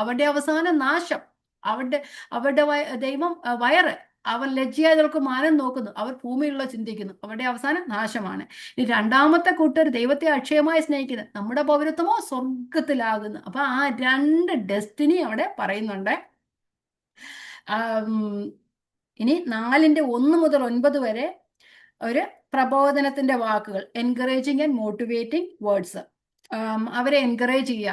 അവരുടെ അവസാന നാശം. അവരുടെ അവരുടെ ദൈവം വയറ്, അവർ ലജ്ജയായവർക്ക് മാനം നോക്കുന്നു, അവർ ഭൂമിയിലുള്ള ചിന്തിക്കുന്നു, അവരുടെ അവസാനം നാശമാണ്. ഈ രണ്ടാമത്തെ കൂട്ടർ ദൈവത്തെ അക്ഷയമായി സ്നേഹിക്കുന്നത്, നമ്മുടെ പൗരത്വമോ സ്വർഗത്തിലാകുന്നു. അപ്പൊ ആ രണ്ട് ഡെസ്റ്റിനി അവിടെ പറയുന്നുണ്ട്. ഇനി 4:1 മുതൽ 9 വരെ ഒരു പ്രബോധനത്തിന്റെ വാക്കുകൾ, എൻകറേജിങ് ആൻഡ് മോട്ടിവേറ്റിംഗ് വേർഡ്സ്. അവരെ എൻകറേജ് ചെയ്യുക.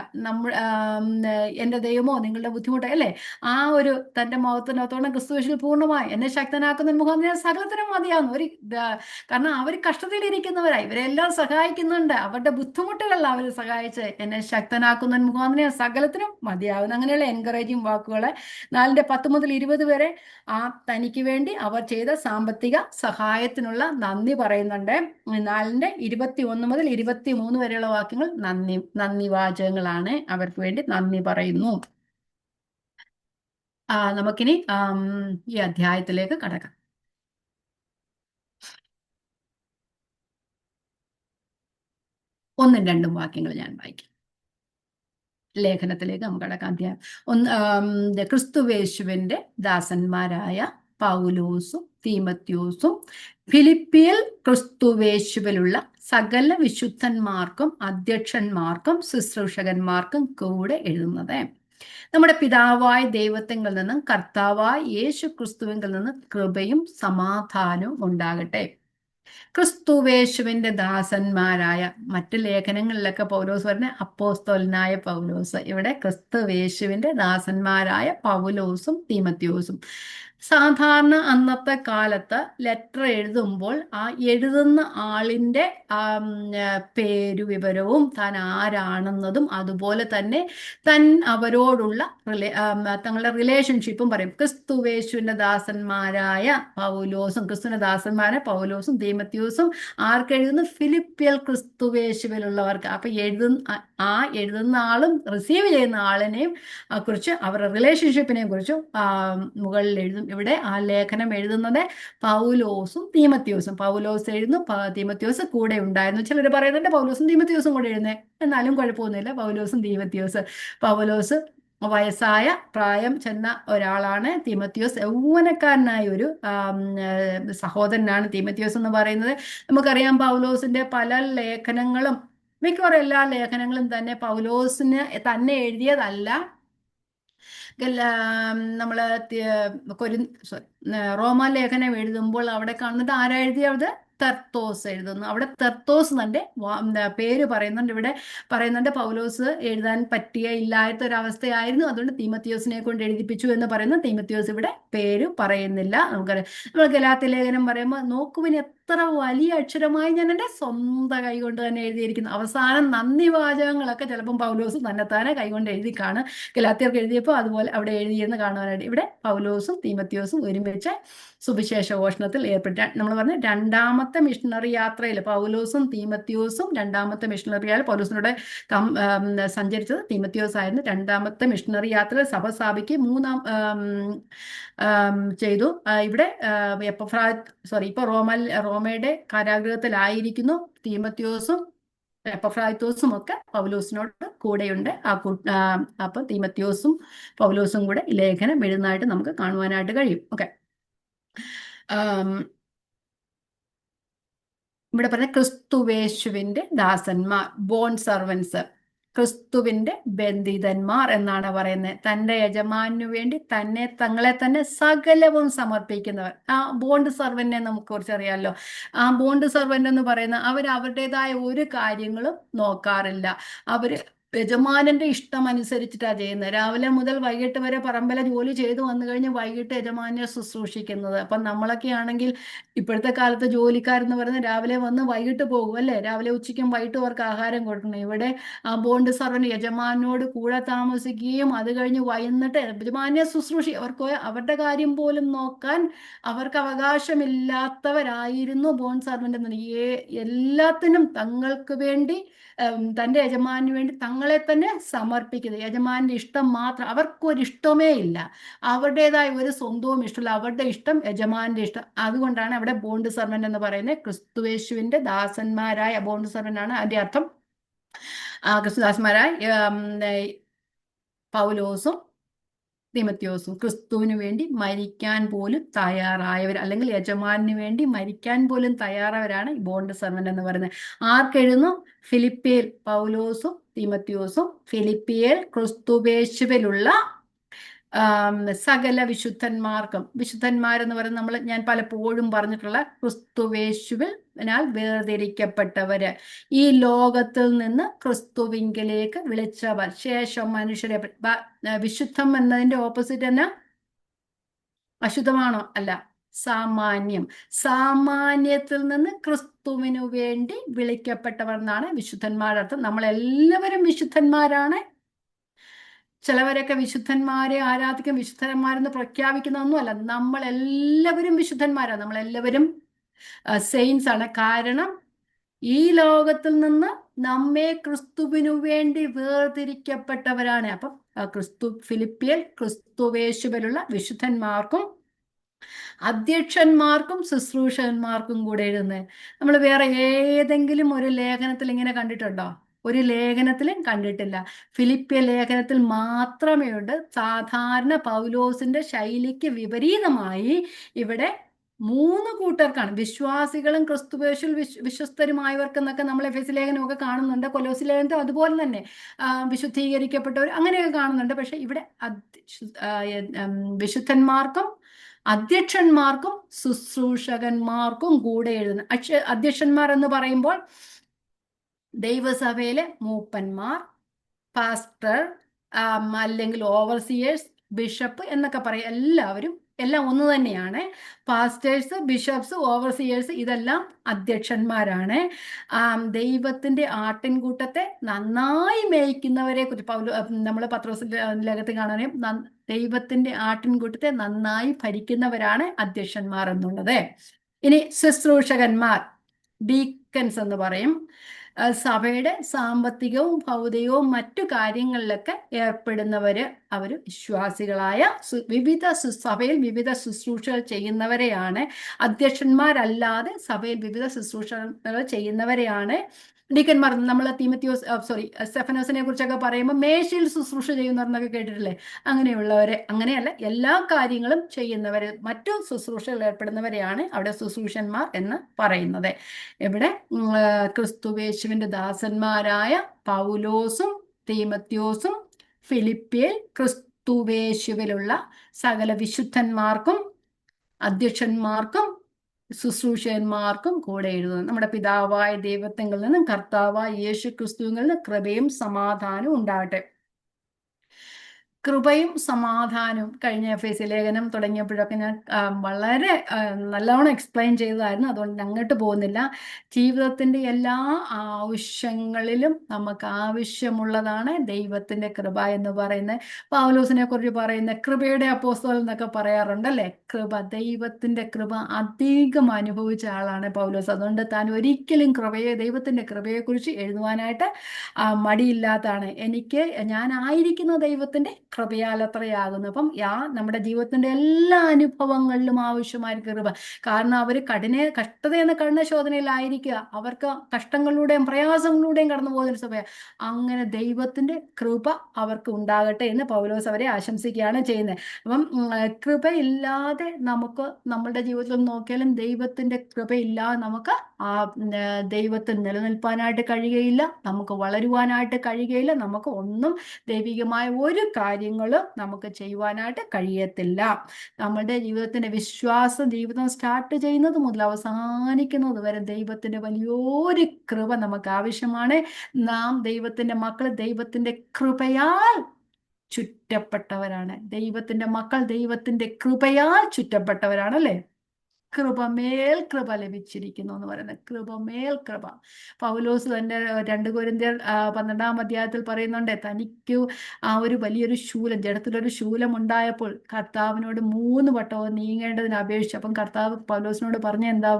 എൻ്റെ ദൈവമോ നിങ്ങളുടെ ബുദ്ധിമുട്ട് അല്ലേ, ആ ഒരു തൻ്റെ മഹത്വത്തോളം ക്രിസ്തുവേശുവിൽ പൂർണ്ണമായി എന്നെ ശക്തനാക്കുന്ന മുഖാന്തരം സകലത്തിനും മതിയാകുന്നു. കാരണം അവർ കഷ്ടതയിലിരിക്കുന്നവരായി, ഇവരെല്ലാം സഹായിക്കുന്നുണ്ട്. അവരുടെ ബുദ്ധിമുട്ടുകളിൽ അവർ സഹായിച്ച് എന്നെ ശക്തനാക്കുന്ന മുഖാന്തരം സകലത്തിനും മതിയാകുന്നു. അങ്ങനെയുള്ള എൻകറേജിങ് വാക്കുകള് 4:10 മുതൽ 20 വരെ തനിക്ക് വേണ്ടി അവർ ചെയ്ത സാമ്പത്തിക സഹായത്തിനുള്ള നന്ദി പറയുന്നുണ്ട്. 4:21 മുതൽ 23 വരെയുള്ള വാക്യങ്ങൾ നന്ദി വാചകങ്ങളാണ്. അവർക്ക് വേണ്ടി നന്ദി പറയുന്നു. നമുക്കിനി ഈ അധ്യായത്തിലേക്ക് കടക്കാം. 1ഉം 2ഉം വാക്യങ്ങൾ ഞാൻ വായിക്കാം. ലേഖനത്തിലേക്ക് നമുക്ക് കടക്കാം. അധ്യായം ക്രിസ്തുവേശുവിന്റെ ദാസന്മാരായ പൗലോസും തീമത്യോസും ഫിലിപ്പിയിൽ ക്രിസ്തുവേശുവിലുള്ള സകല വിശുദ്ധന്മാർക്കും അധ്യക്ഷന്മാർക്കും ശുശ്രൂഷകന്മാർക്കും കൂടെ എഴുതുന്നത്, നമ്മുടെ പിതാവായ ദൈവത്തിങ്കിൽ നിന്നും കർത്താവായ യേശു ക്രിസ്തുവിങ്കിൽ നിന്നും കൃപയും സമാധാനവും ഉണ്ടാകട്ടെ. ക്രിസ്തുവേശുവിന്റെ ദാസന്മാരായ, മറ്റു ലേഖനങ്ങളിലൊക്കെ പൗലോസ് പറഞ്ഞ അപ്പോസ്തലനായ പൗലോസ്, ഇവിടെ ക്രിസ്തുവേശുവിന്റെ ദാസന്മാരായ പൗലോസും തീമത്യോസും. സാധാരണ അന്നത്തെ കാലത്ത് ലെറ്റർ എഴുതുമ്പോൾ ആ എഴുതുന്ന ആളിൻ്റെ പേരു വിവരവും താൻ ആരാണെന്നതും അതുപോലെ തന്നെ അവരോടുള്ള തങ്ങളുടെ റിലേഷൻഷിപ്പും പറയും. ക്രിസ്തുവേശുവിന്റെ ദാസന്മാരായ പൗലോസും, ക്രിസ്തുവിന്റെ ദാസന്മാരായ പൗലോസും തീമത്യോസും ആർക്കെഴുതുന്നു? ഫിലിപ്പിയൽ ക്രിസ്തുവേശുവിലുള്ളവർക്ക്. അപ്പൊ എഴുതുന്ന ആളും റിസീവ് ചെയ്യുന്ന ആളിനെയും കുറിച്ച്, അവരുടെ റിലേഷൻഷിപ്പിനെ കുറിച്ചും മുകളിൽ എഴുതും. ഇവിടെ ആ ലേഖനം എഴുതുന്നത് പൗലോസും തീമത്യോസും. പൗലോസ് എഴുതുന്നു, തീമത്യോസ് കൂടെ ഉണ്ടായിരുന്നു. ചിലർ പറയുന്നുണ്ട് പൗലോസും തീമത്യോസും കൂടെ എഴുതുന്നേ, എന്നാലും കുഴപ്പമൊന്നുമില്ല. പൗലോസും പൗലോസ് വയസ്സായ പ്രായം ചെന്ന ഒരാളാണ്. തീമത്യോസ് യൗവനക്കാരനായ ഒരു സഹോദരനാണ് തീമത്യോസ് എന്ന് പറയുന്നത്. നമുക്കറിയാം പൗലോസിന്റെ പല ലേഖനങ്ങളും, മിക്കവാറും എല്ലാ ലേഖനങ്ങളും തന്നെ പൗലോസിന് തന്നെ എഴുതിയതല്ല. നമ്മള് റോമാ ലേഖനം എഴുതുമ്പോൾ അവിടെ കാണുന്നത് ആരാ എഴുതിയത്? തെർത്തോസ് എഴുതുന്നു. അവിടെ തെർത്തോസ് തന്റെ പേര് പറയുന്നുണ്ട്. ഇവിടെ പറയുന്നുണ്ട് പൗലോസ് എഴുതാൻ ഇല്ലാത്ത ഒരു അവസ്ഥയായിരുന്നു, അതുകൊണ്ട് തീമത്യോസിനെ കൊണ്ട് എഴുതിപ്പിച്ചു എന്ന് പറയുന്നു. തീമത്യോസ് ഇവിടെ പേര് പറയുന്നില്ല. നമുക്കറിയാം, നമ്മൾ ഗലാത്യ ലേഖനം പറയുമ്പോൾ നോക്കുവിന് എത്ര വലിയ അക്ഷരമായി ഞാൻ എൻ്റെ സ്വന്തം കൈകൊണ്ട് തന്നെ എഴുതിയിരിക്കുന്നു. അവസാനം നന്ദി വാചകങ്ങളൊക്കെ ചിലപ്പം പൗലോസ് തന്നെത്താനെ കൈകൊണ്ട് എഴുതി കാണും. ഗലാത്യർക്ക് എഴുതിയപ്പോൾ അതുപോലെ അവിടെ എഴുതിയെന്ന് കാണുവാനായിട്ട് ഇവിടെ പൗലോസും തീമത്യോസും ഒരുമിച്ച് സുവിശേഷ ഘോഷണത്തിൽ ഏർപ്പെട്ട, നമ്മൾ പറഞ്ഞ രണ്ടാമത്തെ മിഷണറി യാത്രയിൽ പൗലോസും തീമത്യോസും രണ്ടാമത്തെ മിഷണറിയാൽ പൗലോസിനോട് സഞ്ചരിച്ചത് തീമത്യോസ് ആയിരുന്നു. രണ്ടാമത്തെ മിഷണറി യാത്രയിൽ സഭ സ്ഥാപിക്ക് ചെയ്തു. ഇവിടെ ഇപ്പൊ റോമയുടെ കാരാഗൃഹത്തിലായിരിക്കുന്നു. തീമത്യോസും എപ്പഫ്രായിത്തോസും ഒക്കെ പൗലോസിനോട് കൂടെയുണ്ട്. അപ്പൊ തീമത്യോസും പൗലോസും കൂടെ ലേഖനം എഴുതുന്നതായിട്ട് നമുക്ക് കാണുവാനായിട്ട് കഴിയും. ഓക്കെ, ഇവിടെ പറഞ്ഞ ക്രിസ്തുവേശുവിന്റെ ദാസന്മാർ, ബോൺ സർവൻസ്, ക്രിസ്തുവിന്റെ ബന്ധിതന്മാർ എന്നാണ് പറയുന്നത്. തന്റെ യജമാനു വേണ്ടി തങ്ങളെ തന്നെ സകലവും സമർപ്പിക്കുന്നവർ. ആ ബോണ്ട് സർവന്റിനെ നമുക്ക് കുറിച്ച് അറിയാമല്ലോ. ആ ബോണ്ട് സർവന്റ് എന്ന് പറയുന്ന അവരുടേതായ ഒരു കാര്യങ്ങളും നോക്കാറില്ല. യജമാനന്റെ ഇഷ്ടം അനുസരിച്ചിട്ടാണ് ചെയ്യുന്നത്. രാവിലെ മുതൽ വൈകിട്ട് വരെ പറമ്പിലെ ജോലി ചെയ്തു വന്നു കഴിഞ്ഞ് വൈകിട്ട് യജമാനെ ശുശ്രൂഷിക്കുന്നത്. അപ്പം നമ്മളൊക്കെ ആണെങ്കിൽ ഇപ്പോഴത്തെ കാലത്ത് ജോലിക്കാരെന്ന് പറയുന്നത് രാവിലെ വന്ന് വൈകിട്ട് പോകും അല്ലേ, രാവിലെ ഉച്ചയ്ക്കും വൈകിട്ടും അവർക്ക് ആഹാരം കൊടുക്കണം. ഇവിടെ ആ ബോണ്ട് സർവന്റ് യജമാനോട് കൂടെ താമസിക്കുകയും അത് കഴിഞ്ഞ് വൈകിട്ട് യജമാനെ അവർക്ക് അവരുടെ കാര്യം പോലും നോക്കാൻ അവർക്ക് അവകാശമില്ലാത്തവരായിരുന്നു ബോണ്ട് സർവന്റ് എന്ന്. എല്ലാത്തിനും തങ്ങൾക്ക് വേണ്ടി തൻ്റെ യജമാനു വേണ്ടി തങ്ങളെ തന്നെ സമർപ്പിക്കുന്നത്. യജമാന്റെ ഇഷ്ടം മാത്രം, അവർക്കൊരിഷ്ടമേ ഇല്ല, അവരുടേതായ ഒരു സ്വന്തവും ഇഷ്ടമില്ല, അവരുടെ ഇഷ്ടം യജമാന്റെ ഇഷ്ടം. അതുകൊണ്ടാണ് അവിടെ ബോണ്ട് സർവന്റ് എന്ന് പറയുന്നത്. ക്രിസ്തുവേശുവിന്റെ ദാസന്മാരായ ബോണ്ട് സർവന്റ് ആണ് അതിന്റെ അർത്ഥം. ക്രിസ്തുദാസന്മാരായ പൗലോസും തിമത്യോസും ക്രിസ്തുവിന് വേണ്ടി മരിക്കാൻ പോലും തയ്യാറായവർ, അല്ലെങ്കിൽ യജമാനു വേണ്ടി മരിക്കാൻ പോലും തയ്യാറായവരാണ് ഈ ബോണ്ട് സർവന്റ് എന്ന് പറയുന്നത്. ആർക്കെഴുതുന്നു? ഫിലിപ്പിയർ പൗലോസും തിമത്യോസും, ഫിലിപ്പിയർ ക്രിസ്തുവേശുവിലുള്ള സകല വിശുദ്ധന്മാർക്കും. വിശുദ്ധന്മാരെന്ന് പറയുന്നത് ഞാൻ പലപ്പോഴും പറഞ്ഞിട്ടുള്ള ക്രിസ്തുവേശുവിനാൽ വേർതിരിക്കപ്പെട്ടവര്, ഈ ലോകത്തിൽ നിന്ന് ക്രിസ്തുവിങ്കിലേക്ക് വിളിച്ചവർ, ശേഷം മനുഷ്യരെ. വിശുദ്ധം എന്നതിന്റെ ഓപ്പോസിറ്റ് എന്നാ? അശുദ്ധമാണോ? അല്ല, സാമാന്യം. സാമാന്യത്തിൽ നിന്ന് ക്രിസ്തുവിനു വേണ്ടി വിളിക്കപ്പെട്ടവർ എന്നാണ് വിശുദ്ധന്മാരുടെ അർത്ഥം. നമ്മളെല്ലാവരും വിശുദ്ധന്മാരാണ്. ചിലവരൊക്കെ വിശുദ്ധന്മാരെ ആരാധിക്കും, വിശുദ്ധന്മാരെന്ന് പ്രഖ്യാപിക്കുന്നതൊന്നുമല്ല. നമ്മളെല്ലാവരും വിശുദ്ധന്മാരാണ്, നമ്മളെല്ലാവരും സെയിൻസ് ആണ്. കാരണം ഈ ലോകത്തിൽ നിന്ന് നമ്മെ ക്രിസ്തുവിനു വേണ്ടി വേർതിരിക്കപ്പെട്ടവരാണ്. അപ്പം ഫിലിപ്പിയർ ക്രിസ്തുവേശുവിലുള്ള വിശുദ്ധന്മാർക്കും അധ്യക്ഷന്മാർക്കും ശുശ്രൂഷകന്മാർക്കും കൂടെ എഴുതുന്നത്. നമ്മൾ വേറെ ഏതെങ്കിലും ഒരു ലേഖനത്തിൽ ഇങ്ങനെ കണ്ടിട്ടുണ്ടോ? ഒരു ലേഖനത്തിലും കണ്ടിട്ടില്ല. ഫിലിപ്പിയ ലേഖനത്തിൽ മാത്രമേ ഉണ്ട്. സാധാരണ പൗലോസിന്റെ ശൈലിക്ക് വിപരീതമായി ഇവിടെ 3 കൂട്ടർക്കാണ്, വിശ്വാസികളും ക്രിസ്തുവേശുവിൽ വിശ്വസ്തരുമായവർക്കെന്നൊക്കെ നമ്മൾ എഫെസ്യ ലേഖനമൊക്കെ കാണുന്നുണ്ട്. കൊലോസ്യ ലേഖനത്തിൽ അതുപോലെ തന്നെ വിശുദ്ധീകരിക്കപ്പെട്ടവർ അങ്ങനെയൊക്കെ കാണുന്നുണ്ട്. പക്ഷെ ഇവിടെ വിശുദ്ധന്മാർക്കും അധ്യക്ഷന്മാർക്കും ശുശ്രൂഷകന്മാർക്കും കൂടെ എഴുതുന്നു. അധ്യക്ഷന്മാർ എന്ന് പറയുമ്പോൾ ദൈവസഭയിലെ മൂപ്പന്മാർ, പാസ്റ്റർ, അല്ലെങ്കിൽ ഓവർസിയേഴ്സ്, ബിഷപ്പ് എന്നൊക്കെ പറയും. എല്ലാം ഒന്ന് തന്നെയാണ്. പാസ്റ്റേഴ്സ്, ബിഷപ്സ്, ഓവർസിയേഴ്സ് ഇതെല്ലാം അധ്യക്ഷന്മാരാണ്. ദൈവത്തിന്റെ ആട്ടിൻകൂട്ടത്തെ നന്നായി മേയ്ക്കുന്നവരെ കുറിച്ച് നമ്മൾ പത്രോസ് ലേഖനത്തിൽ കാണാനും, ദൈവത്തിന്റെ ആട്ടിൻകൂട്ടത്തെ നന്നായി ഭരിക്കുന്നവരാണ് അധ്യക്ഷന്മാർ എന്നുള്ളത്. ഇനി ശുശ്രൂഷകന്മാർ, ഡീക്കൻസ് എന്ന് പറയും. സഭയുടെ സാമ്പത്തികവും ഭൗതികവും മറ്റു കാര്യങ്ങളിലൊക്കെ ഏർപ്പെടുന്നവര്, അവർ വിശ്വാസികളായ സഭയിൽ വിവിധ ശുശ്രൂഷകൾ ചെയ്യുന്നവരെയാണ്. അധ്യക്ഷന്മാരല്ലാതെ സഭയിൽ വിവിധ ശുശ്രൂഷകൾ ചെയ്യുന്നവരെയാണ് ഡീക്കന്മാർ. നമ്മൾ സ്റ്റെഫനോസിനെ കുറിച്ചൊക്കെ പറയുമ്പോൾ മേശയിൽ ശുശ്രൂഷ ചെയ്യുന്നവരെന്നൊക്കെ കേട്ടിട്ടില്ലേ? അങ്ങനെയുള്ളവരെ, അങ്ങനെയല്ല, എല്ലാ കാര്യങ്ങളും ചെയ്യുന്നവര്, മറ്റു ശുശ്രൂഷകൾ ഏർപ്പെടുന്നവരെയാണ് അവിടെ ശുശ്രൂഷന്മാർ എന്ന് പറയുന്നത്. ഇവിടെ ക്രിസ്തുവേശുവിന്റെ ദാസന്മാരായ പൗലോസും തീമത്യോസും ഫിലിപ്പിയർ ക്രിസ്തുവേശുവിലുള്ള സകല വിശുദ്ധന്മാർക്കും അധ്യക്ഷന്മാർക്കും ശുശ്രൂഷകന്മാർക്കും കൂടെ എഴുതുന്നു. നമ്മുടെ പിതാവായ ദൈവത്തിൽ നിന്നും കർത്താവായ യേശു ക്രിസ്തുവിൽ നിന്ന് കൃപയും സമാധാനവും ഉണ്ടാകട്ടെ. കൃപയും സമാധാനവും കഴിഞ്ഞ എഫെസ്യ ലേഖനം തുടങ്ങിയപ്പോഴൊക്കെ ഞാൻ വളരെ നല്ലോണം എക്സ്പ്ലെയിൻ ചെയ്തതായിരുന്നു. അതുകൊണ്ട് അങ്ങോട്ട് പോകുന്നില്ല. ജീവിതത്തിൻ്റെ എല്ലാ ആവശ്യങ്ങളിലും നമുക്ക് ആവശ്യമുള്ളതാണ് ദൈവത്തിൻ്റെ കൃപ എന്ന് പറയുന്നത്. പൗലോസിനെ കുറിച്ച് പറയുന്ന കൃപയുടെ അപ്പോസ്തലൻ എന്നൊക്കെ പറയാറുണ്ടല്ലേ? കൃപ, ദൈവത്തിൻ്റെ കൃപ അധികം അനുഭവിച്ച ആളാണ് പൗലോസ്. അതുകൊണ്ട് താൻ ഒരിക്കലും ദൈവത്തിൻ്റെ കൃപയെക്കുറിച്ച് എഴുതുവാനായിട്ട് മടിയില്ലാത്തതാണ്. ഞാനായിരിക്കുന്ന ദൈവത്തിൻ്റെ കൃപയാൽ അത്രയാകുന്നു. അപ്പം നമ്മുടെ ജീവിതത്തിന്റെ എല്ലാ അനുഭവങ്ങളിലും ആവശ്യമായ കൃപ. കാരണം അവർ കഷ്ടതയെന്ന കഠിന ശോധനയിലായിരിക്കുക, അവർക്ക് കഷ്ടങ്ങളിലൂടെയും പ്രയാസങ്ങളിലൂടെയും കടന്നു പോകുന്ന സഭ. അങ്ങനെ ദൈവത്തിന്റെ കൃപ അവർക്ക് ഉണ്ടാകട്ടെ എന്ന് പൗലോസ് അവരെ ആശംസിക്കുകയാണ് ചെയ്യുന്നത്. അപ്പം കൃപയില്ലാതെ നമുക്ക് നമ്മളുടെ ജീവിതത്തിൽ നോക്കിയാലും ദൈവത്തിന്റെ കൃപയില്ലാതെ നമുക്ക് ദൈവത്തിൽ നിലനിൽപ്പാനായിട്ട് കഴിയുകയില്ല, നമുക്ക് വളരുവാനായിട്ട് കഴിയുകയില്ല, നമുക്ക് ഒന്നും ദൈവികമായ ഒരു കാര്യം കാര്യങ്ങളും നമുക്ക് ചെയ്യുവാനായിട്ട് കഴിയത്തില്ല. നമ്മുടെ ജീവിതത്തിന്റെ വിശ്വാസ ജീവിതം സ്റ്റാർട്ട് ചെയ്യുന്നത് മുതൽ അവസാനിക്കുന്നത് വരെ ദൈവത്തിന്റെ വലിയൊരു കൃപ നമുക്ക് ആവശ്യമാണ്. നാം ദൈവത്തിന്റെ മക്കൾ ദൈവത്തിന്റെ കൃപയാൽ ചുറ്റപ്പെട്ടവരാണ്. ദൈവത്തിന്റെ മക്കൾ ദൈവത്തിന്റെ കൃപയാൽ ചുറ്റപ്പെട്ടവരാണ്, അല്ലേ? കൃപമേൽ കൃപ ലഭിച്ചിരിക്കുന്നു എന്ന് പറയുന്നത്, കൃപമേൽ കൃപ. പൗലോസ് തന്നെ 2 കൊരിന്ത്യർ 12-ാം അധ്യായത്തിൽ പറയുന്നുണ്ട്, തനിക്ക് ആ ഒരു വലിയൊരു ശൂലം, ജഡത്തിലൊരു ശൂലം ഉണ്ടായപ്പോൾ കർത്താവിനോട് 3 വട്ടവും നീങ്ങേണ്ടതിന് അപേക്ഷിച്ചു. അപ്പം കർത്താവ് പൗലോസിനോട് പറഞ്ഞ എന്താ?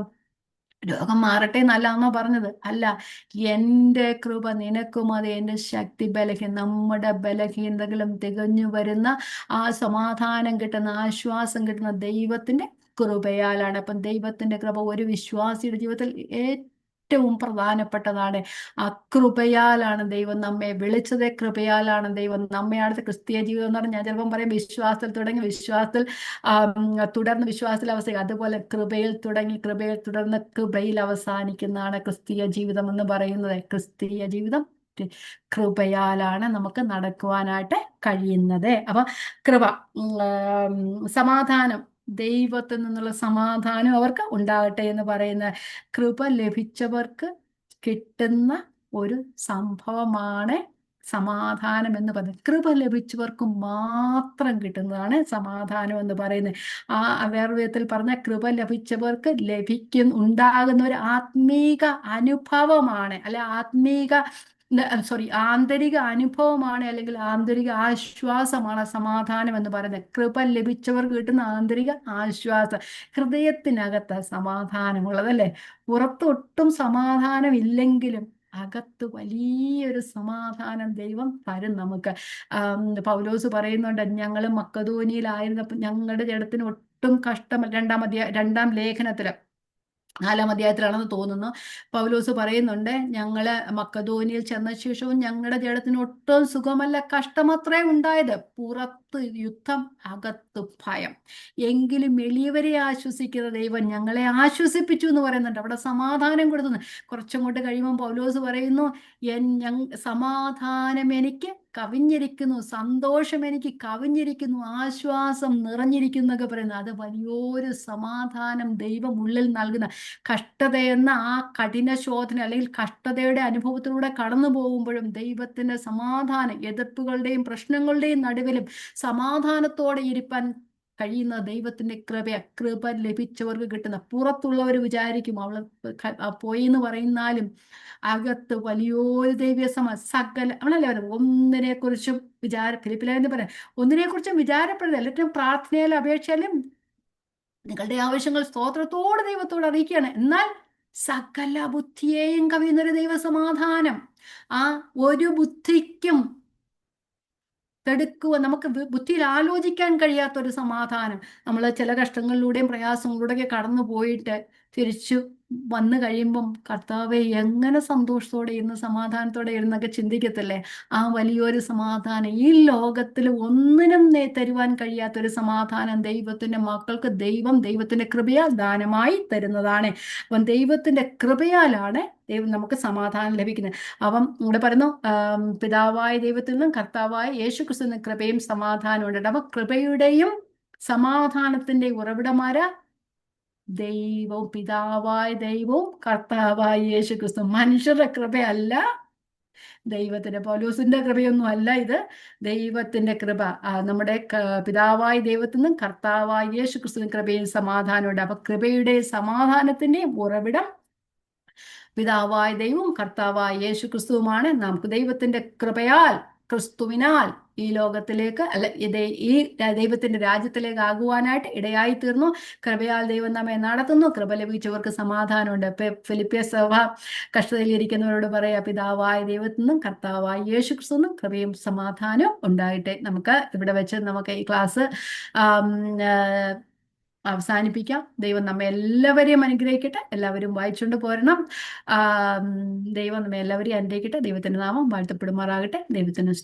രോഗം മാറട്ടെ എന്നല്ലാന്നോ പറഞ്ഞത്? അല്ല, എൻ്റെ കൃപ നിനക്കും മതി, എൻ്റെ ശക്തി ബലഹീന. നമ്മുടെ ബലഹീനതകളും തികഞ്ഞു വരുന്ന ആ സമാധാനം കിട്ടുന്ന, ആശ്വാസം കിട്ടുന്ന ദൈവത്തിന്റെ കൃപയാലാണ്. അപ്പം ദൈവത്തിന്റെ കൃപ ഒരു വിശ്വാസിയുടെ ജീവിതത്തിൽ ഏറ്റവും പ്രധാനപ്പെട്ടതാണ്. ആ കൃപയാലാണ് ദൈവം നമ്മെ വിളിച്ചത്, കൃപയാലാണ് ദൈവം നമ്മെ അടുത്ത ക്രിസ്തീയ ജീവിതം എന്ന് പറഞ്ഞാൽ, ഞാൻ ചിലപ്പം പറയും വിശ്വാസത്തിൽ തുടങ്ങി വിശ്വാസത്തിൽ തുടർന്ന് വിശ്വാസത്തിൽ അവസാനിക്കും. അതുപോലെ കൃപയിൽ തുടങ്ങി കൃപയിൽ തുടർന്ന് കൃപയിൽ അവസാനിക്കുന്നതാണ് ക്രിസ്തീയ ജീവിതം എന്ന് പറയുന്നത്. ക്രിസ്തീയ ജീവിതം കൃപയാലാണ് നമുക്ക് നടക്കുവാനായിട്ട് കഴിയുന്നത്. അപ്പൊ കൃപ, സമാധാനം, ദൈവത്തിൽ നിന്നുള്ള സമാധാനം അവർക്ക് ഉണ്ടാകട്ടെ എന്ന് പറയുന്ന കൃപ ലഭിച്ചവർക്ക് കിട്ടുന്ന ഒരു സംഭവമാണ് സമാധാനം എന്ന് പറയുന്നത്. കൃപ ലഭിച്ചവർക്ക് മാത്രം കിട്ടുന്നതാണ് സമാധാനം എന്ന് പറയുന്നത്. ആ വേറെ വിധത്തിൽ പറഞ്ഞ, കൃപ ലഭിച്ചവർക്ക് ഉണ്ടാകുന്ന ഒരു ആത്മീക അനുഭവമാണ്, അല്ലെ ആന്തരിക അനുഭവമാണ്, അല്ലെങ്കിൽ ആന്തരിക ആശ്വാസമാണ് സമാധാനം എന്ന് പറയുന്നത്. കൃപ ലഭിച്ചവർക്ക് കിട്ടുന്ന ആന്തരിക ആശ്വാസം, ഹൃദയത്തിനകത്ത് സമാധാനമുള്ളതല്ലേ. പുറത്തൊട്ടും സമാധാനം ഇല്ലെങ്കിലും അകത്ത് വലിയൊരു സമാധാനം ദൈവം തരും നമുക്ക്. പൗലോസ് പറയുന്നുണ്ട്, ഞങ്ങൾ മക്കദോനിയിലായിരുന്നപ്പോൾ ഞങ്ങളുടെ ജഡത്തിന് ഒട്ടും കഷ്ടമല്ല. 2-ാം ലേഖനത്തില് 4-ാം അധ്യായത്തിലാണെന്ന് തോന്നുന്നു, പൗലോസ് പറയുന്നുണ്ട്, ഞങ്ങള് മക്കദോനിയിൽ ചെന്ന ശേഷവും ഞങ്ങളുടെ ജഡത്തിന് ഒട്ടും സുഖമല്ല, കഷ്ടമത്രേ ഉണ്ടായത്. പുറത്ത് യുദ്ധം, അകത്ത് ഭയം. എങ്കിലും എളിയവരെ ആശ്വസിക്കുന്ന ദൈവം ഞങ്ങളെ ആശ്വസിപ്പിച്ചു എന്ന് പറയുന്നുണ്ട്. അവിടെ സമാധാനം കൊടുത്തു. കുറച്ചങ്ങോട്ട് കഴിയുമ്പോൾ പൗലോസ് പറയുന്നു, സമാധാനം എനിക്ക് കവിഞ്ഞിരിക്കുന്നു, സന്തോഷം എനിക്ക് കവിഞ്ഞിരിക്കുന്നു, ആശ്വാസം നിറഞ്ഞിരിക്കുന്നു എന്നൊക്കെ പറയുന്നത്. അത് വലിയൊരു സമാധാനം ദൈവം ഉള്ളിൽ നൽകുന്ന, കഷ്ടതയെന്ന ആ കഠിന ശോധന അല്ലെങ്കിൽ കഷ്ടതയുടെ അനുഭവത്തിലൂടെ കടന്നു പോകുമ്പോഴും ദൈവത്തിന്റെ സമാധാനം, എതിർപ്പുകളുടെയും പ്രശ്നങ്ങളുടെയും നടുവിലും സമാധാനത്തോടെ ഇരിപ്പാൻ കഴിയുന്ന ദൈവത്തിന്റെ കൃപ ലഭിച്ചവർക്ക് കിട്ടുന്ന. പുറത്തുള്ളവർ വിചാരിക്കും അവൾ പോയി എന്ന് പറയുന്നാലും അകത്ത് വലിയൊരു ദൈവീയ സകല അവളല്ലേ പറയുന്നത്, ഒന്നിനെ കുറിച്ചും ഫിലിപ്പിലേന്ന് പറയാം, ഒന്നിനെ കുറിച്ചും വിചാരപ്പെടരുത്, എല്ലാറ്റിനും പ്രാർത്ഥനയിലും അപേക്ഷയിലും നിങ്ങളുടെ ആവശ്യങ്ങൾ സ്തോത്രത്തോടെ ദൈവത്തോട് അറിയിക്കുകയാണ്. എന്നാൽ സകല ബുദ്ധിയെയും കവിയുന്നൊരു ദൈവസമാധാനം, ആ ഒരു ബുദ്ധിക്കും നമുക്ക് ബുദ്ധിയിൽ ആലോചിക്കാൻ കഴിയാത്തൊരു സമാധാനം. നമ്മൾ ചില കഷ്ടങ്ങളിലൂടെയും പ്രയാസങ്ങളിലൂടെയൊക്കെ കടന്നു പോയിട്ട് തിരിച്ചു വന്നു കഴിയുമ്പം, കർത്താവെ എങ്ങനെ സന്തോഷത്തോടെ ഇരുന്ന് സമാധാനത്തോടെ ഇരുന്നൊക്കെ ചിന്തിക്കത്തില്ലേ? ആ വലിയൊരു സമാധാനം ഈ ലോകത്തിൽ ഒന്നിനും തരുവാൻ കഴിയാത്തൊരു സമാധാനം ദൈവത്തിന്റെ മക്കൾക്ക് ദൈവത്തിന്റെ കൃപയാൽ ദാനമായി തരുന്നതാണ്. അപ്പം ദൈവത്തിന്റെ കൃപയാലാണ് നമുക്ക് സമാധാനം ലഭിക്കുന്നത്. അപ്പം ഇവിടെ പറയുന്നു, പിതാവായ ദൈവത്തിൽ നിന്നും കർത്താവായ യേശുക്രിസ്തുവിന്റെ കൃപയും സമാധാനവും ഉണ്ട്. അപ്പൊ കൃപയുടെയും സമാധാനത്തിന്റെ ഉറവിടമാരാ? ദൈവവും, പിതാവായ ദൈവവും കർത്താവായ യേശുക്രിസ്തു. മനുഷ്യരുടെ കൃപയല്ല, ദൈവത്തിന്റെ, പൗലോസിന്റെ കൃപയൊന്നും അല്ല ഇത്, ദൈവത്തിന്റെ കൃപ. നമ്മുടെ പിതാവായ ദൈവത്തിൽ നിന്നും കർത്താവായ യേശുക്രിസ്തുവിന്റെ കൃപയും സമാധാനമുണ്ട്. അപ്പൊ കൃപയുടെയും സമാധാനത്തിന്റെയും ഉറവിടം പിതാവായ ദൈവവും കർത്താവായ യേശു ക്രിസ്തുവുമാണ്. നമുക്ക് ദൈവത്തിന്റെ കൃപയാൽ, ക്രിസ്തുവിനാൽ ഈ ലോകത്തിലേക്ക് ഈ ദൈവത്തിന്റെ രാജ്യത്തിലേക്ക് ആകുവാനായിട്ട് ഇടയായി തീർന്നു. കൃപയാൽ ദൈവം നമ്മെ നടത്തുന്നു. കൃപ ലഭിച്ചവർക്ക് സമാധാനമുണ്ട്. ഫിലിപ്പിയ സഭ കഷ്ടതയിലിരിക്കുന്നവരോട് പറയാ, പിതാവായ ദൈവത്തിൽ നിന്നും കർത്താവായ യേശു ക്രിസ്തുവിനും കൃപയും സമാധാനവും ഉണ്ടായിട്ട്. നമുക്ക് ഇവിടെ വെച്ച് നമുക്ക് ഈ ക്ലാസ് അവസാനിപ്പിക്കാം. ദൈവം നമ്മെ എല്ലാവരെയും അനുഗ്രഹിക്കട്ടെ. എല്ലാവരും വായിച്ചുകൊണ്ട് പോരണം. ദൈവം നമ്മെ എല്ലാവരെയും അനുഗ്രഹിക്കട്ടെ. ദൈവത്തിന്റെ നാമം വാഴ്ത്തപ്പെടുമാറാകട്ടെ. ദൈവത്തിന്